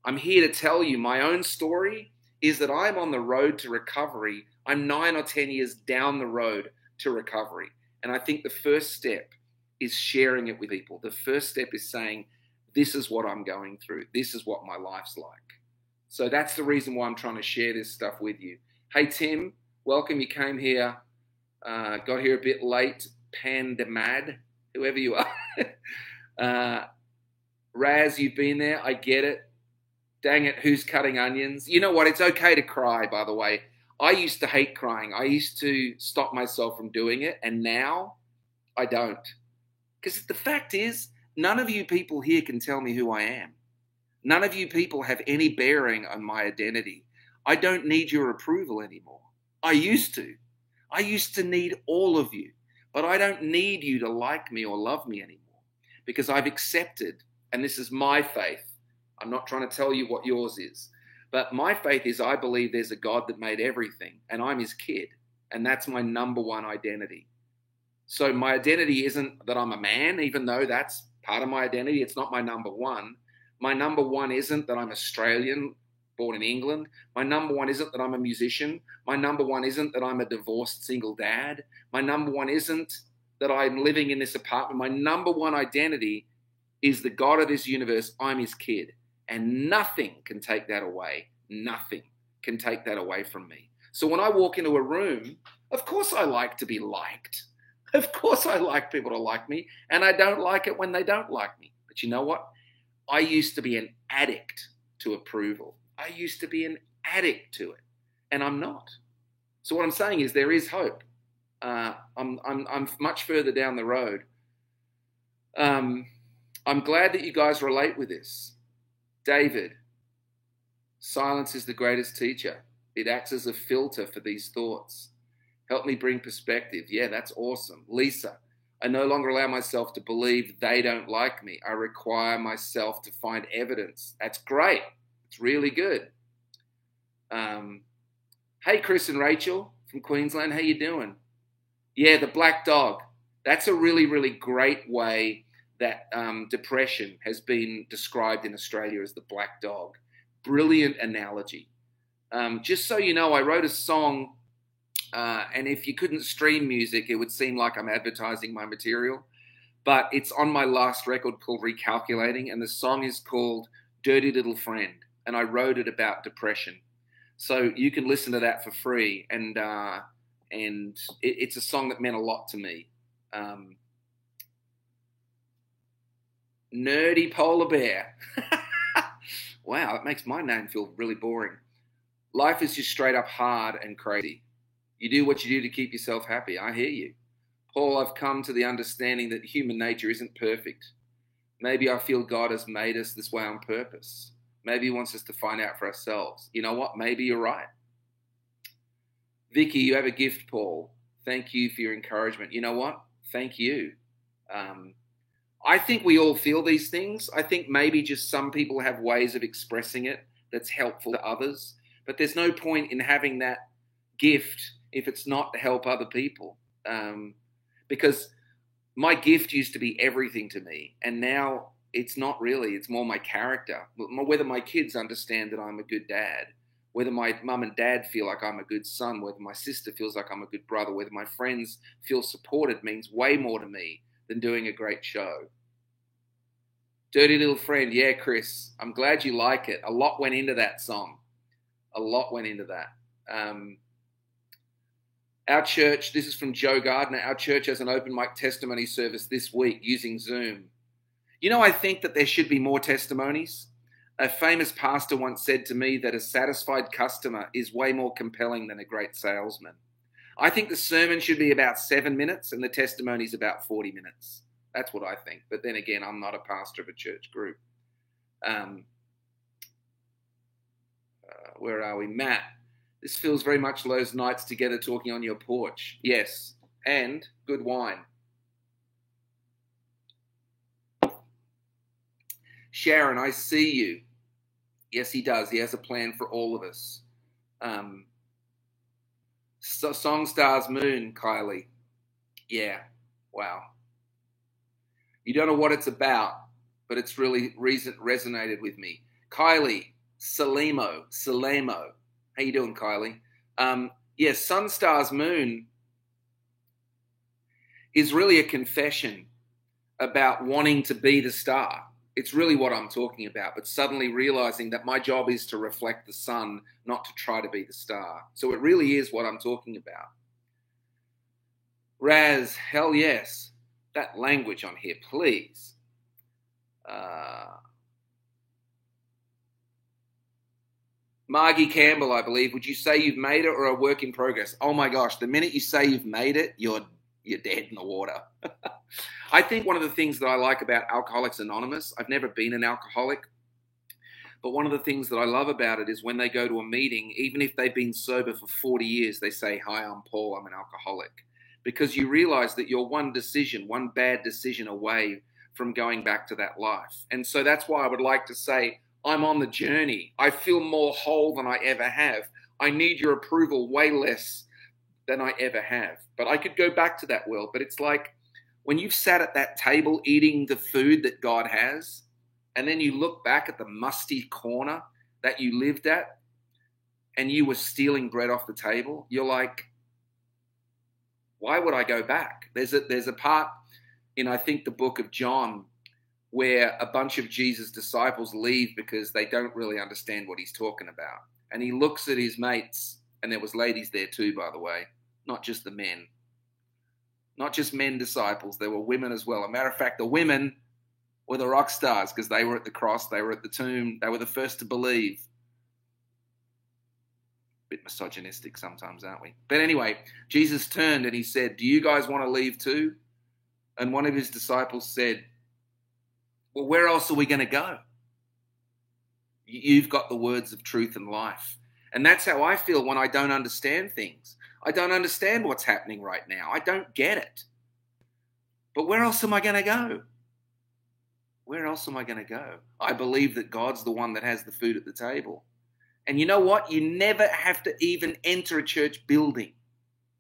I'm here to tell you my own story is that I'm on the road to recovery. I'm 9 or 10 years down the road to recovery. And I think the first step is sharing it with people. The first step is saying, this is what I'm going through. This is what my life's like. So that's the reason why I'm trying to share this stuff with you. Hey, Tim, welcome. You came here, got here a bit late. Pandamad, whoever you are. Raz, you've been there. I get it. Dang it, who's cutting onions? You know what? It's okay to cry, by the way. I used to hate crying. I used to stop myself from doing it, and now I don't. Because the fact is, none of you people here can tell me who I am. None of you people have any bearing on my identity. I don't need your approval anymore. I used to. I used to need all of you. But I don't need you to like me or love me anymore because I've accepted, and this is my faith. I'm not trying to tell you what yours is, but my faith is I believe there's a God that made everything and I'm his kid, and that's my number one identity. So my identity isn't that I'm a man, even though that's part of my identity. It's not my number one. My number one isn't that I'm Australian, born in England. My number one isn't that I'm a musician. My number one isn't that I'm a divorced single dad. My number one isn't that I'm living in this apartment. My number one identity is the God of this universe. I'm his kid. And nothing can take that away. Nothing can take that away from me. So when I walk into a room, of course I like to be liked. Of course I like people to like me. And I don't like it when they don't like me. But you know what? I used to be an addict to approval. I used to be an addict to it. And I'm not. So what I'm saying is there is hope. I'm much further down the road. I'm glad that you guys relate with this. David, silence is the greatest teacher. It acts as a filter for these thoughts. Help me bring perspective. Yeah, that's awesome. Lisa, I no longer allow myself to believe they don't like me. I require myself to find evidence. That's great. It's really good. Hey, Chris and Rachel from Queensland, how you doing? Yeah, the black dog. That's a really, really great way that depression has been described in Australia as the black dog. Brilliant analogy. Just so you know, I wrote a song, and if you couldn't stream music, it would seem like I'm advertising my material. But it's on my last record called Recalculating, and the song is called Dirty Little Friend, and I wrote it about depression. So you can listen to that for free, and it's a song that meant a lot to me. Nerdy Polar Bear. Wow, that makes my name feel really boring. Life is just straight up hard and crazy. You do what you do to keep yourself happy. I hear you. Paul, I've come to the understanding that human nature isn't perfect. Maybe I feel God has made us this way on purpose. Maybe he wants us to find out for ourselves. You know what? Maybe you're right. Vicky, you have a gift, Paul. Thank you for your encouragement. You know what? Thank you. I think we all feel these things. I think maybe just some people have ways of expressing it that's helpful to others. But there's no point in having that gift if it's not to help other people. Because my gift used to be everything to me. And now it's not really. It's more my character. Whether my kids understand that I'm a good dad. Whether my mum and dad feel like I'm a good son. Whether my sister feels like I'm a good brother. Whether my friends feel supported means way more to me than doing a great show. Dirty Little Friend. Yeah, Chris, I'm glad you like it. A lot went into that song. A lot went into that. Our church, this is from Joe Gardner, our church has an open mic testimony service this week using Zoom. You know, I think that there should be more testimonies. A famous pastor once said to me that a satisfied customer is way more compelling than a great salesman. I think the sermon should be about 7 minutes and the testimony is about 40 minutes. That's what I think. But then again, I'm not a pastor of a church group. Where are we? Matt, this feels very much those nights together talking on your porch. Yes, and good wine. Sharon, I see you. Yes, he does. He has a plan for all of us. Song Stars Moon, Kylie. Yeah, wow. You don't know what it's about, but it's really resonated with me. Kylie, Salemo. How you doing, Kylie? Yes, Sun Stars Moon is really a confession about wanting to be the star. It's really what I'm talking about, but suddenly realizing that my job is to reflect the sun, not to try to be the star. So it really is what I'm talking about. Raz, hell yes. That language on here, please. Margie Campbell, I believe. Would you say you've made it or a work in progress? Oh my gosh, the minute you say you've made it, you're dead in the water. I think one of the things that I like about Alcoholics Anonymous, I've never been an alcoholic, but one of the things that I love about it is when they go to a meeting, even if they've been sober for 40 years, they say, hi, I'm Paul, I'm an alcoholic. Because you realize that you're one bad decision away from going back to that life. And so that's why I would like to say, I'm on the journey. I feel more whole than I ever have. I need your approval way less than I ever have. But I could go back to that world. But it's like when you've sat at that table eating the food that God has, and then you look back at the musty corner that you lived at, and you were stealing bread off the table, you're like, why would I go back? There's a part in, I think, the book of John where a bunch of Jesus' disciples leave because they don't really understand what he's talking about. And he looks at his mates, and there was ladies there too, by the way, not just the men. Not just men disciples, there were women as well. As a matter of fact, the women were the rock stars because they were at the cross, they were at the tomb, they were the first to believe. Bit misogynistic sometimes, aren't we? But anyway, Jesus turned and he said, do you guys want to leave too? And one of his disciples said, well, where else are we going to go? You've got the words of truth and life. And that's how I feel when I don't understand things. I don't understand what's happening right now. I don't get it. But where else am I going to go? Where else am I going to go? I believe that God's the one that has the food at the table. And you know what? You never have to even enter a church building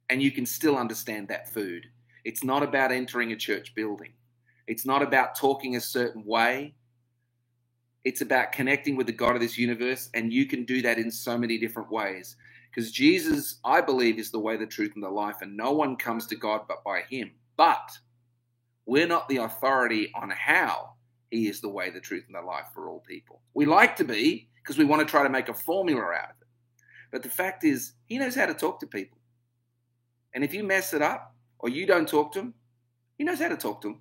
and you can still understand that food. It's not about entering a church building. It's not about talking a certain way. It's about connecting with the God of this universe, and you can do that in so many different ways. Because Jesus, I believe, is the way, the truth, and the life, and no one comes to God but by him. But we're not the authority on how he is the way, the truth, and the life for all people. We like to be, because we want to try to make a formula out of it. But the fact is, he knows how to talk to people. And if you mess it up, or you don't talk to him, he knows how to talk to them.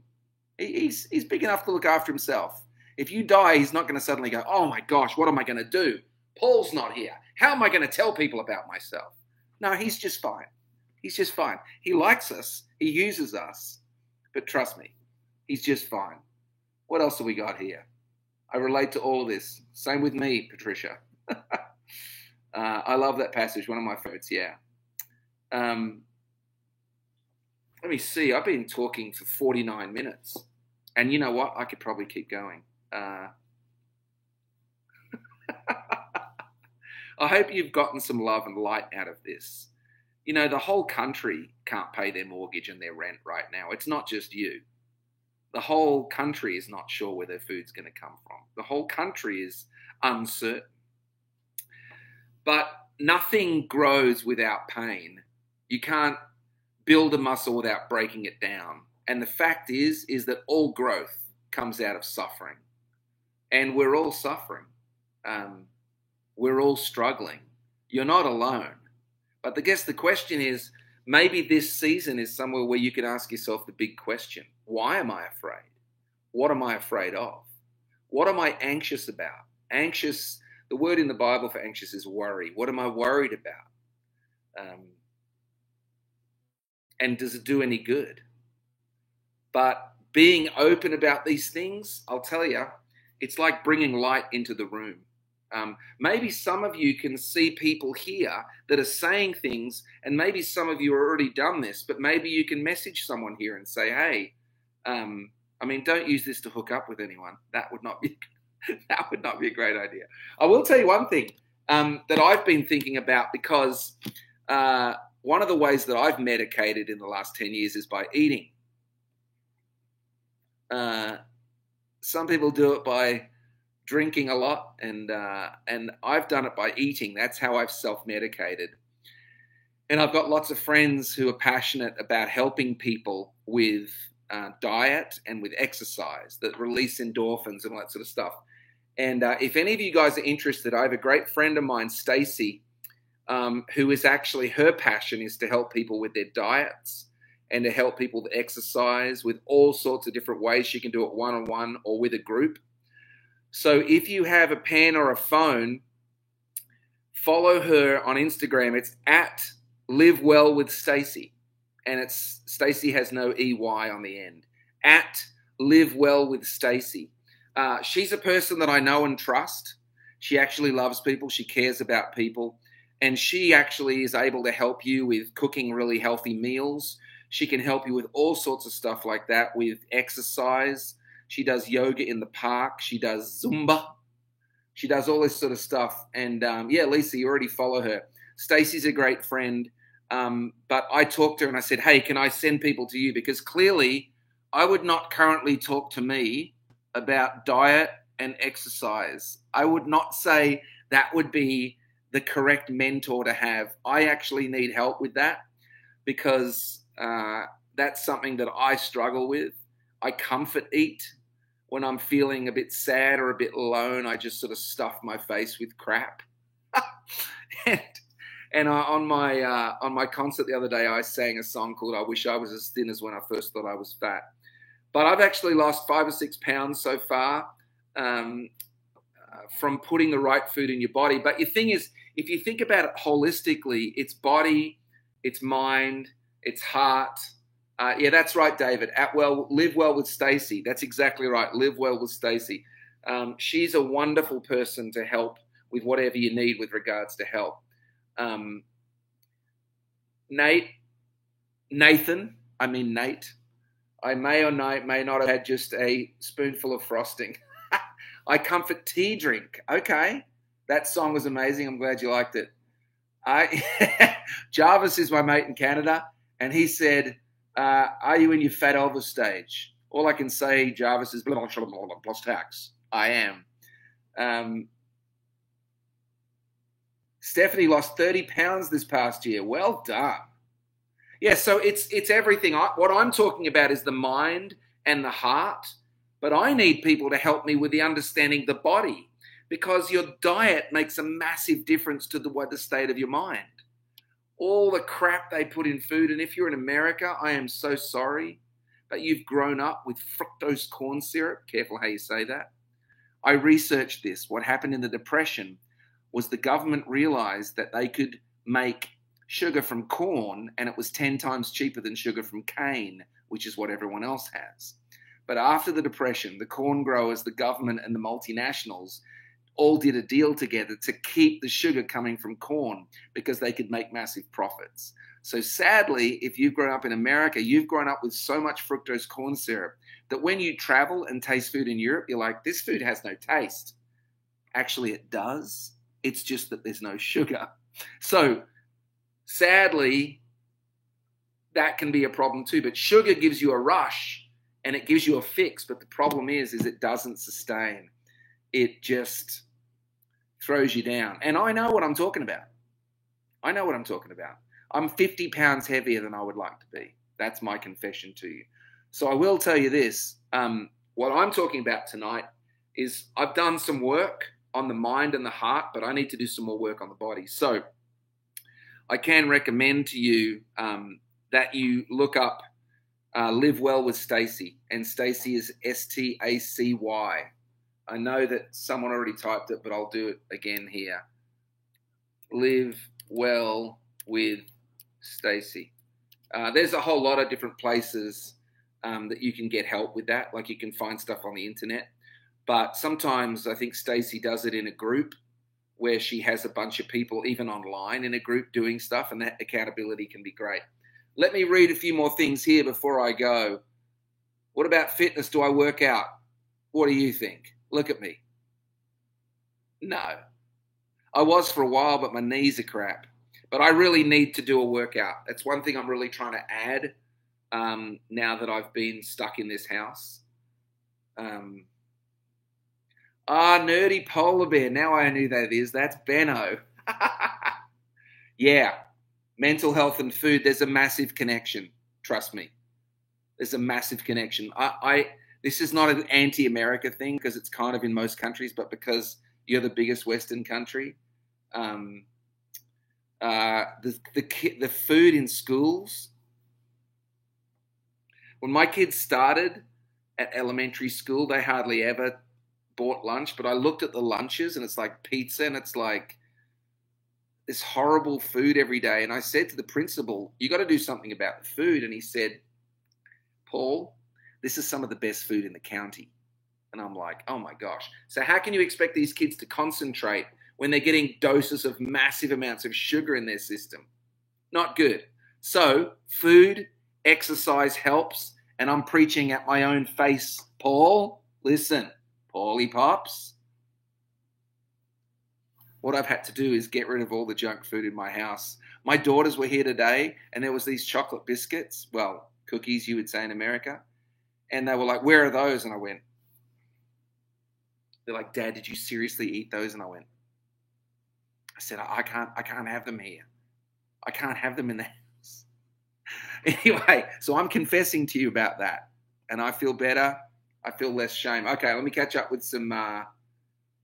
He's big enough to look after himself. If you die, he's not going to suddenly go, oh my gosh, what am I going to do? Paul's not here. How am I going to tell people about myself? No, he's just fine. He's just fine. He likes us. He uses us. But trust me, he's just fine. What else have we got here? I relate to all of this. Same with me, Patricia. I love that passage. One of my favorites, yeah. Let me see. I've been talking for 49 minutes. And you know what? I could probably keep going. I hope you've gotten some love and light out of this. You know, the whole country can't pay their mortgage and their rent right now. It's not just you. The whole country is not sure where their food's going to come from. The whole country is uncertain. But nothing grows without pain. You can't build a muscle without breaking it down. And the fact is that all growth comes out of suffering. And we're all suffering. We're all struggling. You're not alone. But I guess the question is, maybe this season is somewhere where you can ask yourself the big question. Why am I afraid? What am I afraid of? What am I anxious about? Anxious, the word in the Bible for anxious is worry. What am I worried about? And does it do any good? But being open about these things, I'll tell you, it's like bringing light into the room. Maybe some of you can see people here that are saying things, and maybe some of you have already done this, but maybe you can message someone here and say, hey, don't use this to hook up with anyone. That would not be a great idea. I will tell you one thing that I've been thinking about, because one of the ways that I've medicated in the last 10 years is by eating. Some people do it by drinking a lot, and I've done it by eating. That's how I've self-medicated. And I've got lots of friends who are passionate about helping people with diet and with exercise that release endorphins and all that sort of stuff. And if any of you guys are interested, I have a great friend of mine, Stacey, who is actually, her passion is to help people with their diets and to help people with exercise with all sorts of different ways. She can do it one-on-one or with a group. So if you have a pen or a phone, follow her on Instagram. It's at Live Well with Stacey. And it's Stacey has no EY on the end. At Live Well with Stacey. She's a person that I know and trust. She actually loves people. She cares about people. And she actually is able to help you with cooking really healthy meals. She can help you with all sorts of stuff like that, with exercise. She does yoga in the park. She does Zumba. She does all this sort of stuff. And Lisa, you already follow her. Stacey's a great friend. But I talked to her and I said, hey, can I send people to you? Because clearly I would not currently talk to me about diet and exercise. I would not say that would be the correct mentor to have. I actually need help with that, because that's something that I struggle with. I comfort eat. When I'm feeling a bit sad or a bit alone, I just sort of stuff my face with crap. And on my concert the other day, I sang a song called I Wish I Was as Thin as When I First Thought I Was Fat. But I've actually lost 5 or 6 pounds so far from putting the right food in your body. But the thing is, if you think about it holistically, it's body, it's mind, it's heart. That's right, David. Live Well with Stacey. That's exactly right. Live Well with Stacey. She's a wonderful person to help with whatever you need with regards to help. Nate, I may or may not have had just a spoonful of frosting. I comfort tea drink. Okay. That song was amazing. I'm glad you liked it. Jarvis is my mate in Canada, and he said, are you in your fat Elvis stage? All I can say, Jarvis, is blah, blah, blah, blah, plus tax. I am. Stephanie lost 30 pounds this past year. Well done. Yeah, so it's everything. What I'm talking about is the mind and the heart, but I need people to help me with the understanding the body, because your diet makes a massive difference to the state of your mind. All the crap they put in food, and if you're in America, I am so sorry, but you've grown up with fructose corn syrup. Careful how you say that. I researched this. What happened in the Depression was the government realized that they could make sugar from corn, and it was 10 times cheaper than sugar from cane, which is what everyone else has. But after the Depression, the corn growers, the government, and the multinationals all did a deal together to keep the sugar coming from corn, because they could make massive profits. So sadly, if you've grown up in America, you've grown up with so much fructose corn syrup that when you travel and taste food in Europe, you're like, this food has no taste. Actually, it does. It's just that there's no sugar. So sadly, that can be a problem too. But sugar gives you a rush and it gives you a fix. But the problem is it doesn't sustain. It just throws you down. And I know what I'm talking about. I'm 50 pounds heavier than I would like to be. That's my confession to you. So I will tell you this. What I'm talking about tonight is I've done some work on the mind and the heart, but I need to do some more work on the body. So I can recommend to you that you look up Live Well with Stacey, and Stacey is Stacy. I know that someone already typed it, but I'll do it again here. Live Well with Stacey. There's a whole lot of different places that you can get help with that. Like you can find stuff on the internet, but sometimes I think Stacey does it in a group where she has a bunch of people, even online in a group, doing stuff, and that accountability can be great. Let me read a few more things here before I go. What about fitness? Do I work out? What do you think? Look at me. No. I was for a while, but my knees are crap. But I really need to do a workout. That's one thing I'm really trying to add now that I've been stuck in this house. Nerdy Polar Bear. Now I know who that is. That's Benno. Yeah. Mental health and food, there's a massive connection. Trust me. There's a massive connection. This is not an anti-America thing because it's kind of in most countries, but because you're the biggest Western country, the food in schools. When my kids started at elementary school, they hardly ever bought lunch, but I looked at the lunches and it's like pizza and it's like this horrible food every day. And I said to the principal, you got to do something about the food. And he said, Paul, this is some of the best food in the county. And I'm like, oh my gosh. So how can you expect these kids to concentrate when they're getting doses of massive amounts of sugar in their system? Not good. So food, exercise helps. And I'm preaching at my own face. Paul, listen, Paulie Pops. What I've had to do is get rid of all the junk food in my house. My daughters were here today and there was these chocolate biscuits. Well, cookies, you would say in America. And they were like, where are those? And I went, they're like, Dad, did you seriously eat those? And I went, I said, I can't have them here. I can't have them in the house. Anyway, so I'm confessing to you about that. And I feel better. I feel less shame. Okay, let me catch up with some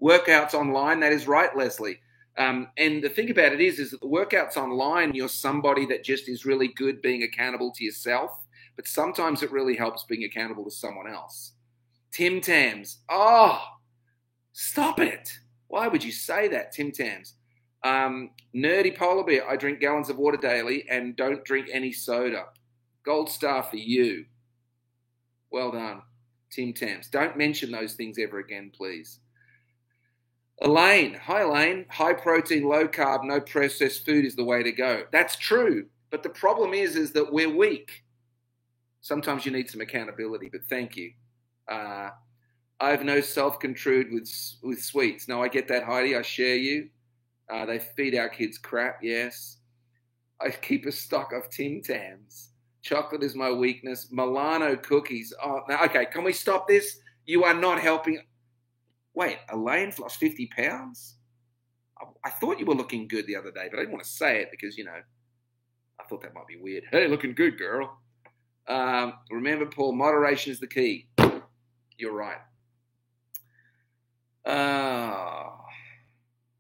workouts online. That is right, Leslie. And the thing about it is that the workouts online, you're somebody that just is really good being accountable to yourself. But sometimes it really helps being accountable to someone else. Tim Tams. Oh, stop it. Why would you say that, Tim Tams? Nerdy Polar Bear. I drink gallons of water daily and don't drink any soda. Gold star for you. Well done, Tim Tams. Don't mention those things ever again, please. Elaine. Hi, Elaine. High protein, low carb, no processed food is the way to go. That's true. But the problem is that we're weak. Sometimes you need some accountability, but thank you. I have no self-control with sweets. No, I get that, Heidi. I share you. They feed our kids crap, yes. I keep a stock of Tim Tams. Chocolate is my weakness. Milano cookies. Oh, no, okay, can we stop this? You are not helping. Wait, Elaine's lost 50 pounds? I thought you were looking good the other day, but I didn't want to say it because, I thought that might be weird. Hey, looking good, girl. Remember, Paul, moderation is the key. You're right.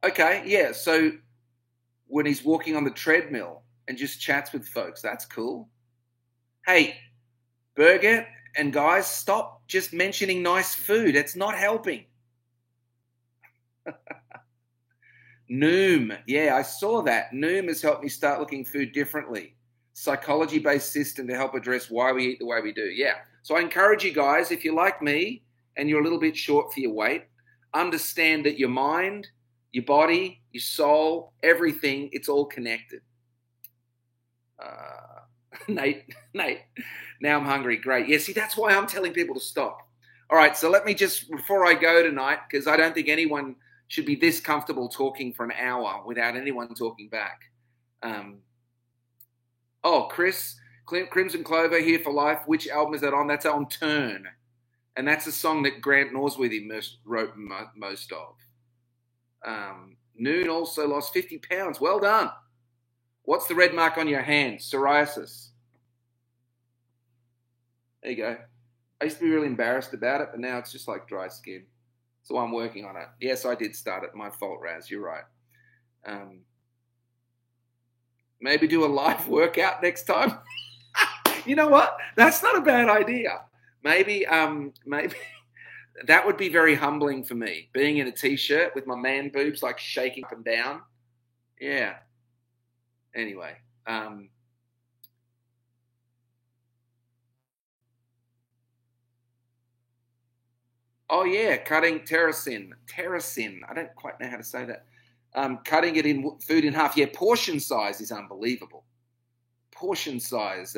Okay, yeah, so when he's walking on the treadmill and just chats with folks, that's cool. Hey, Burger and guys, stop just mentioning nice food. It's not helping. Noom. Yeah, I saw that. Noom has helped me start looking food differently. Psychology-based system to help address why we eat the way we do. Yeah. So I encourage you guys, if you're like me and you're a little bit short for your weight, understand that your mind, your body, your soul, everything, it's all connected. Nate, now I'm hungry. Great. Yeah, see, that's why I'm telling people to stop. All right, so let me just, before I go tonight, because I don't think anyone should be this comfortable talking for an hour without anyone talking back. Chris, Crimson Clover, Here for Life. Which album is that on? That's on Turn. And that's a song that Grant Norsworthy wrote most of. Noon also lost 50 pounds. Well done. What's the red mark on your hand? Psoriasis. There you go. I used to be really embarrassed about it, but now it's just like dry skin. So I'm working on it. Yes, I did start it. My fault, Raz. You're right. Maybe do a live workout next time. You know what? That's not a bad idea. Maybe that would be very humbling for me. Being in a t-shirt with my man boobs like shaking up and down. Yeah. Anyway. Oh yeah, cutting terracin. Terracin. I don't quite know how to say that. Cutting it in food in half. Yeah, portion size is unbelievable. Portion size.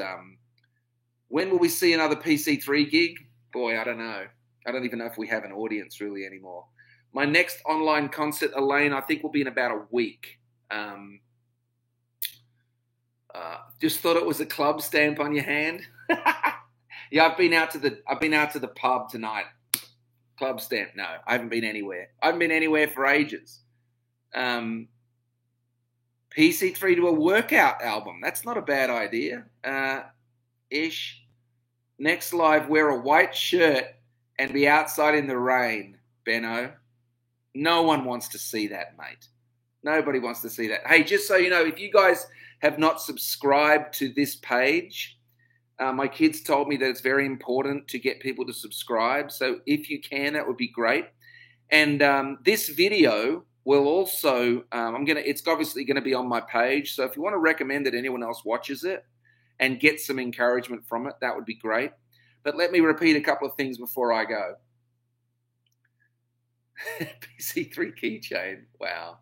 When will we see another PC3 gig? Boy, I don't know. I don't even know if we have an audience really anymore. My next online concert, Elaine, I think will be in about a week. Just thought it was a club stamp on your hand. Yeah, I've been out to the pub tonight. Club stamp. No, I haven't been anywhere. I haven't been anywhere for ages. PC3 to a workout album. That's not a bad idea. Ish. Next live, wear a white shirt and be outside in the rain, Benno. No one wants to see that, mate. Nobody wants to see that. Hey, just so you know, if you guys have not subscribed to this page, my kids told me that it's very important to get people to subscribe. So if you can, that would be great. And this video will also, it's obviously going to be on my page. So if you want to recommend that anyone else watches it and get some encouragement from it, that would be great. But let me repeat a couple of things before I go. PC3 keychain. Wow.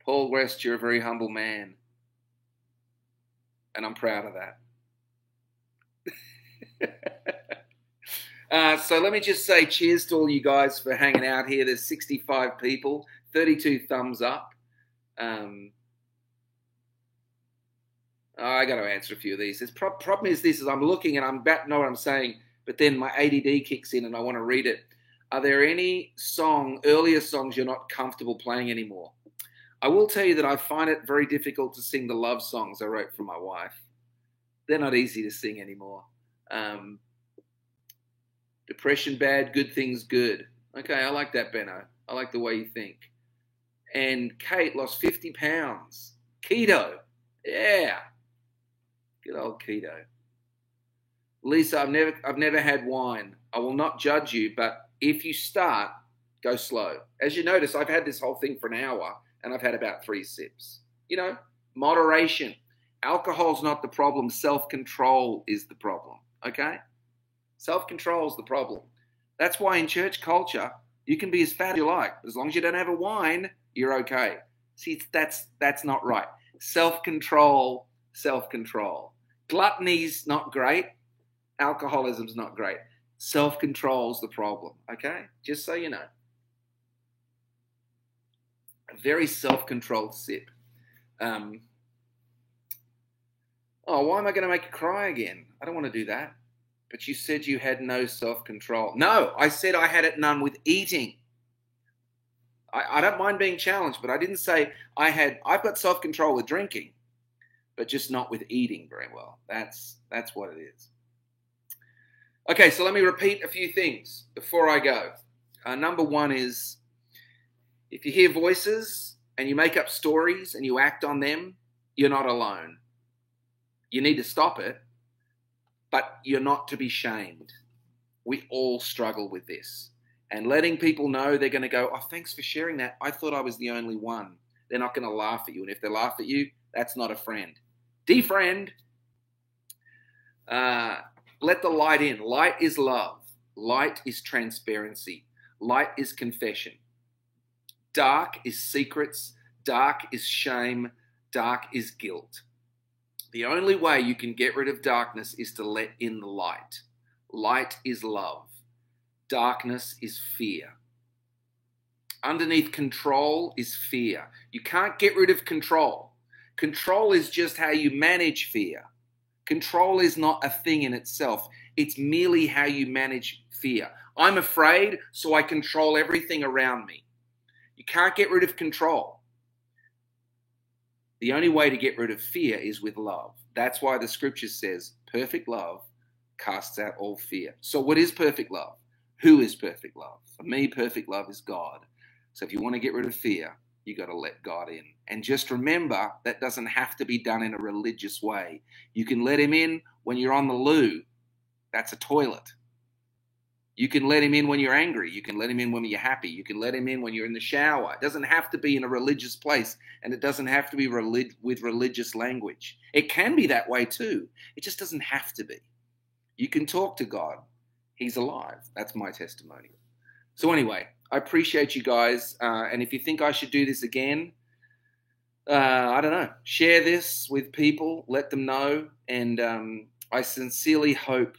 Paul West, you're a very humble man. And I'm proud of that. So let me just say cheers to all you guys for hanging out here. There's 65 people, 32 thumbs up. I got to answer a few of these. The problem is this, is I'm looking and I'm about to know what I'm saying, but then my ADD kicks in and I want to read it. Are there any earlier songs you're not comfortable playing anymore? I will tell you that I find it very difficult to sing the love songs I wrote for my wife. They're not easy to sing anymore. Depression bad, good things good. Okay, I like that, Benno. I like the way you think. And Kate lost 50 pounds. Keto. Yeah. Good old keto. Lisa, I've never had wine. I will not judge you, but if you start, go slow. As you notice, I've had this whole thing for an hour and I've had about 3 sips. You know, moderation. Alcohol's not the problem. Self-control is the problem. Okay? Self-control is the problem. That's why in church culture, you can be as fat as you like. As long as you don't have a wine, you're okay. See, that's not right. Self-control, self-control. Gluttony's not great. Alcoholism's not great. Self-control's the problem, okay? Just so you know. A very self-controlled sip. Why am I going to make you cry again? I don't want to do that. But you said you had no self-control. No, I said I had it none with eating. I don't mind being challenged, but I didn't say I've got self-control with drinking, but just not with eating very well. That's what it is. Okay, so let me repeat a few things before I go. Number one is, if you hear voices and you make up stories and you act on them, you're not alone. You need to stop it, but you're not to be shamed. We all struggle with this. And letting people know, they're going to go, oh, thanks for sharing that. I thought I was the only one. They're not going to laugh at you. And if they laugh at you, that's not a friend. Defriend. Let the light in. Light is love. Light is transparency. Light is confession. Dark is secrets. Dark is shame. Dark is guilt. The only way you can get rid of darkness is to let in the light. Light is love. Darkness is fear. Underneath control is fear. You can't get rid of control. Control is just how you manage fear. Control is not a thing in itself. It's merely how you manage fear. I'm afraid, so I control everything around me. You can't get rid of control. The only way to get rid of fear is with love. That's why the scripture says perfect love casts out all fear. So what is perfect love? Who is perfect love? For me, perfect love is God. So if you want to get rid of fear, you got to let God in. And just remember, that doesn't have to be done in a religious way. You can let him in when you're on the loo. That's a toilet. You can let him in when you're angry. You can let him in when you're happy. You can let him in when you're in the shower. It doesn't have to be in a religious place, and it doesn't have to be with religious language. It can be that way too. It just doesn't have to be. You can talk to God. He's alive. That's my testimony. So anyway, I appreciate you guys. And if you think I should do this again, I don't know, share this with people, let them know. And I sincerely hope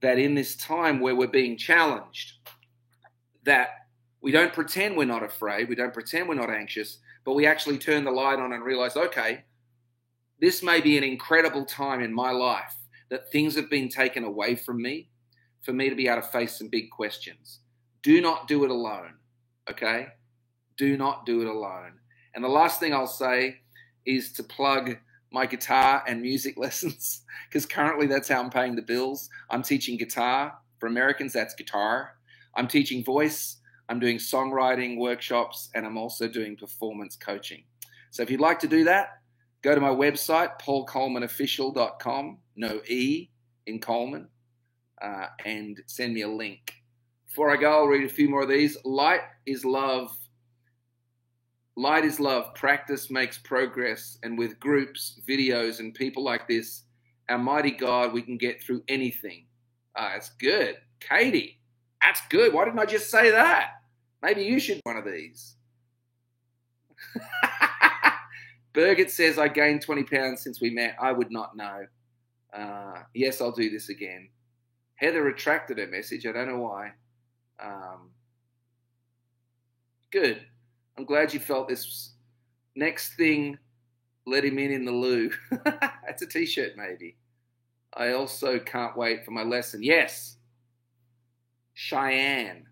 that in this time where we're being challenged, that we don't pretend we're not afraid, we don't pretend we're not anxious, but we actually turn the light on and realize, okay, this may be an incredible time in my life that things have been taken away from me for me to be able to face some big questions. Do not do it alone, okay? Do not do it alone. And the last thing I'll say is to plug my guitar and music lessons, because currently that's how I'm paying the bills. I'm teaching guitar. For Americans, that's guitar. I'm teaching voice. I'm doing songwriting workshops, and I'm also doing performance coaching. So if you'd like to do that, go to my website, paulcolemanofficial.com, no E in Coleman, and send me a link. Before I go, I'll read a few more of these. Light is love. Light is love. Practice makes progress. And with groups, videos, and people like this, our mighty God, we can get through anything. That's good. Katie, that's good. Why didn't I just say that? Maybe you should one of these. Birgit says, I gained 20 pounds since we met. I would not know. Yes, I'll do this again. Heather retracted her message. I don't know why. Good. I'm glad you felt this. Next thing, let him in the loo. That's a t-shirt maybe. I also can't wait for my lesson. Yes. Cheyenne.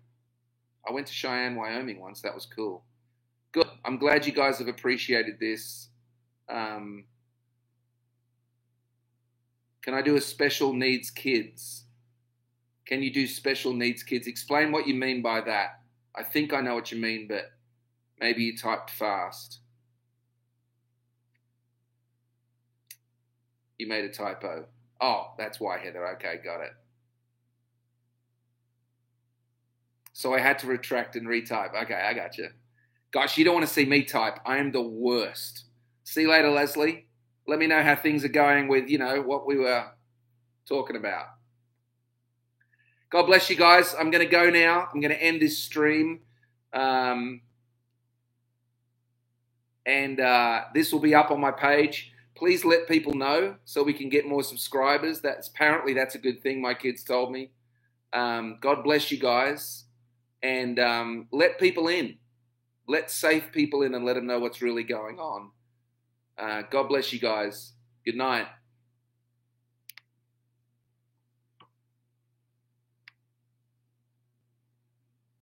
I went to Cheyenne, Wyoming once. That was cool. Good. I'm glad you guys have appreciated this. Can I do a special needs kids? Can you do special needs kids? Explain what you mean by that. I think I know what you mean, but maybe you typed fast. You made a typo. Oh, that's why, Heather. Okay, got it. So I had to retract and retype. Okay, I got you. Gosh, you don't want to see me type. I am the worst. See you later, Leslie. Let me know how things are going with, what we were talking about. God bless you guys. I'm going to go now. I'm going to end this stream. And this will be up on my page. Please let people know so we can get more subscribers. Apparently that's a good thing, my kids told me. God bless you guys. And let people in. Let safe people in and let them know what's really going on. God bless you guys. Good night.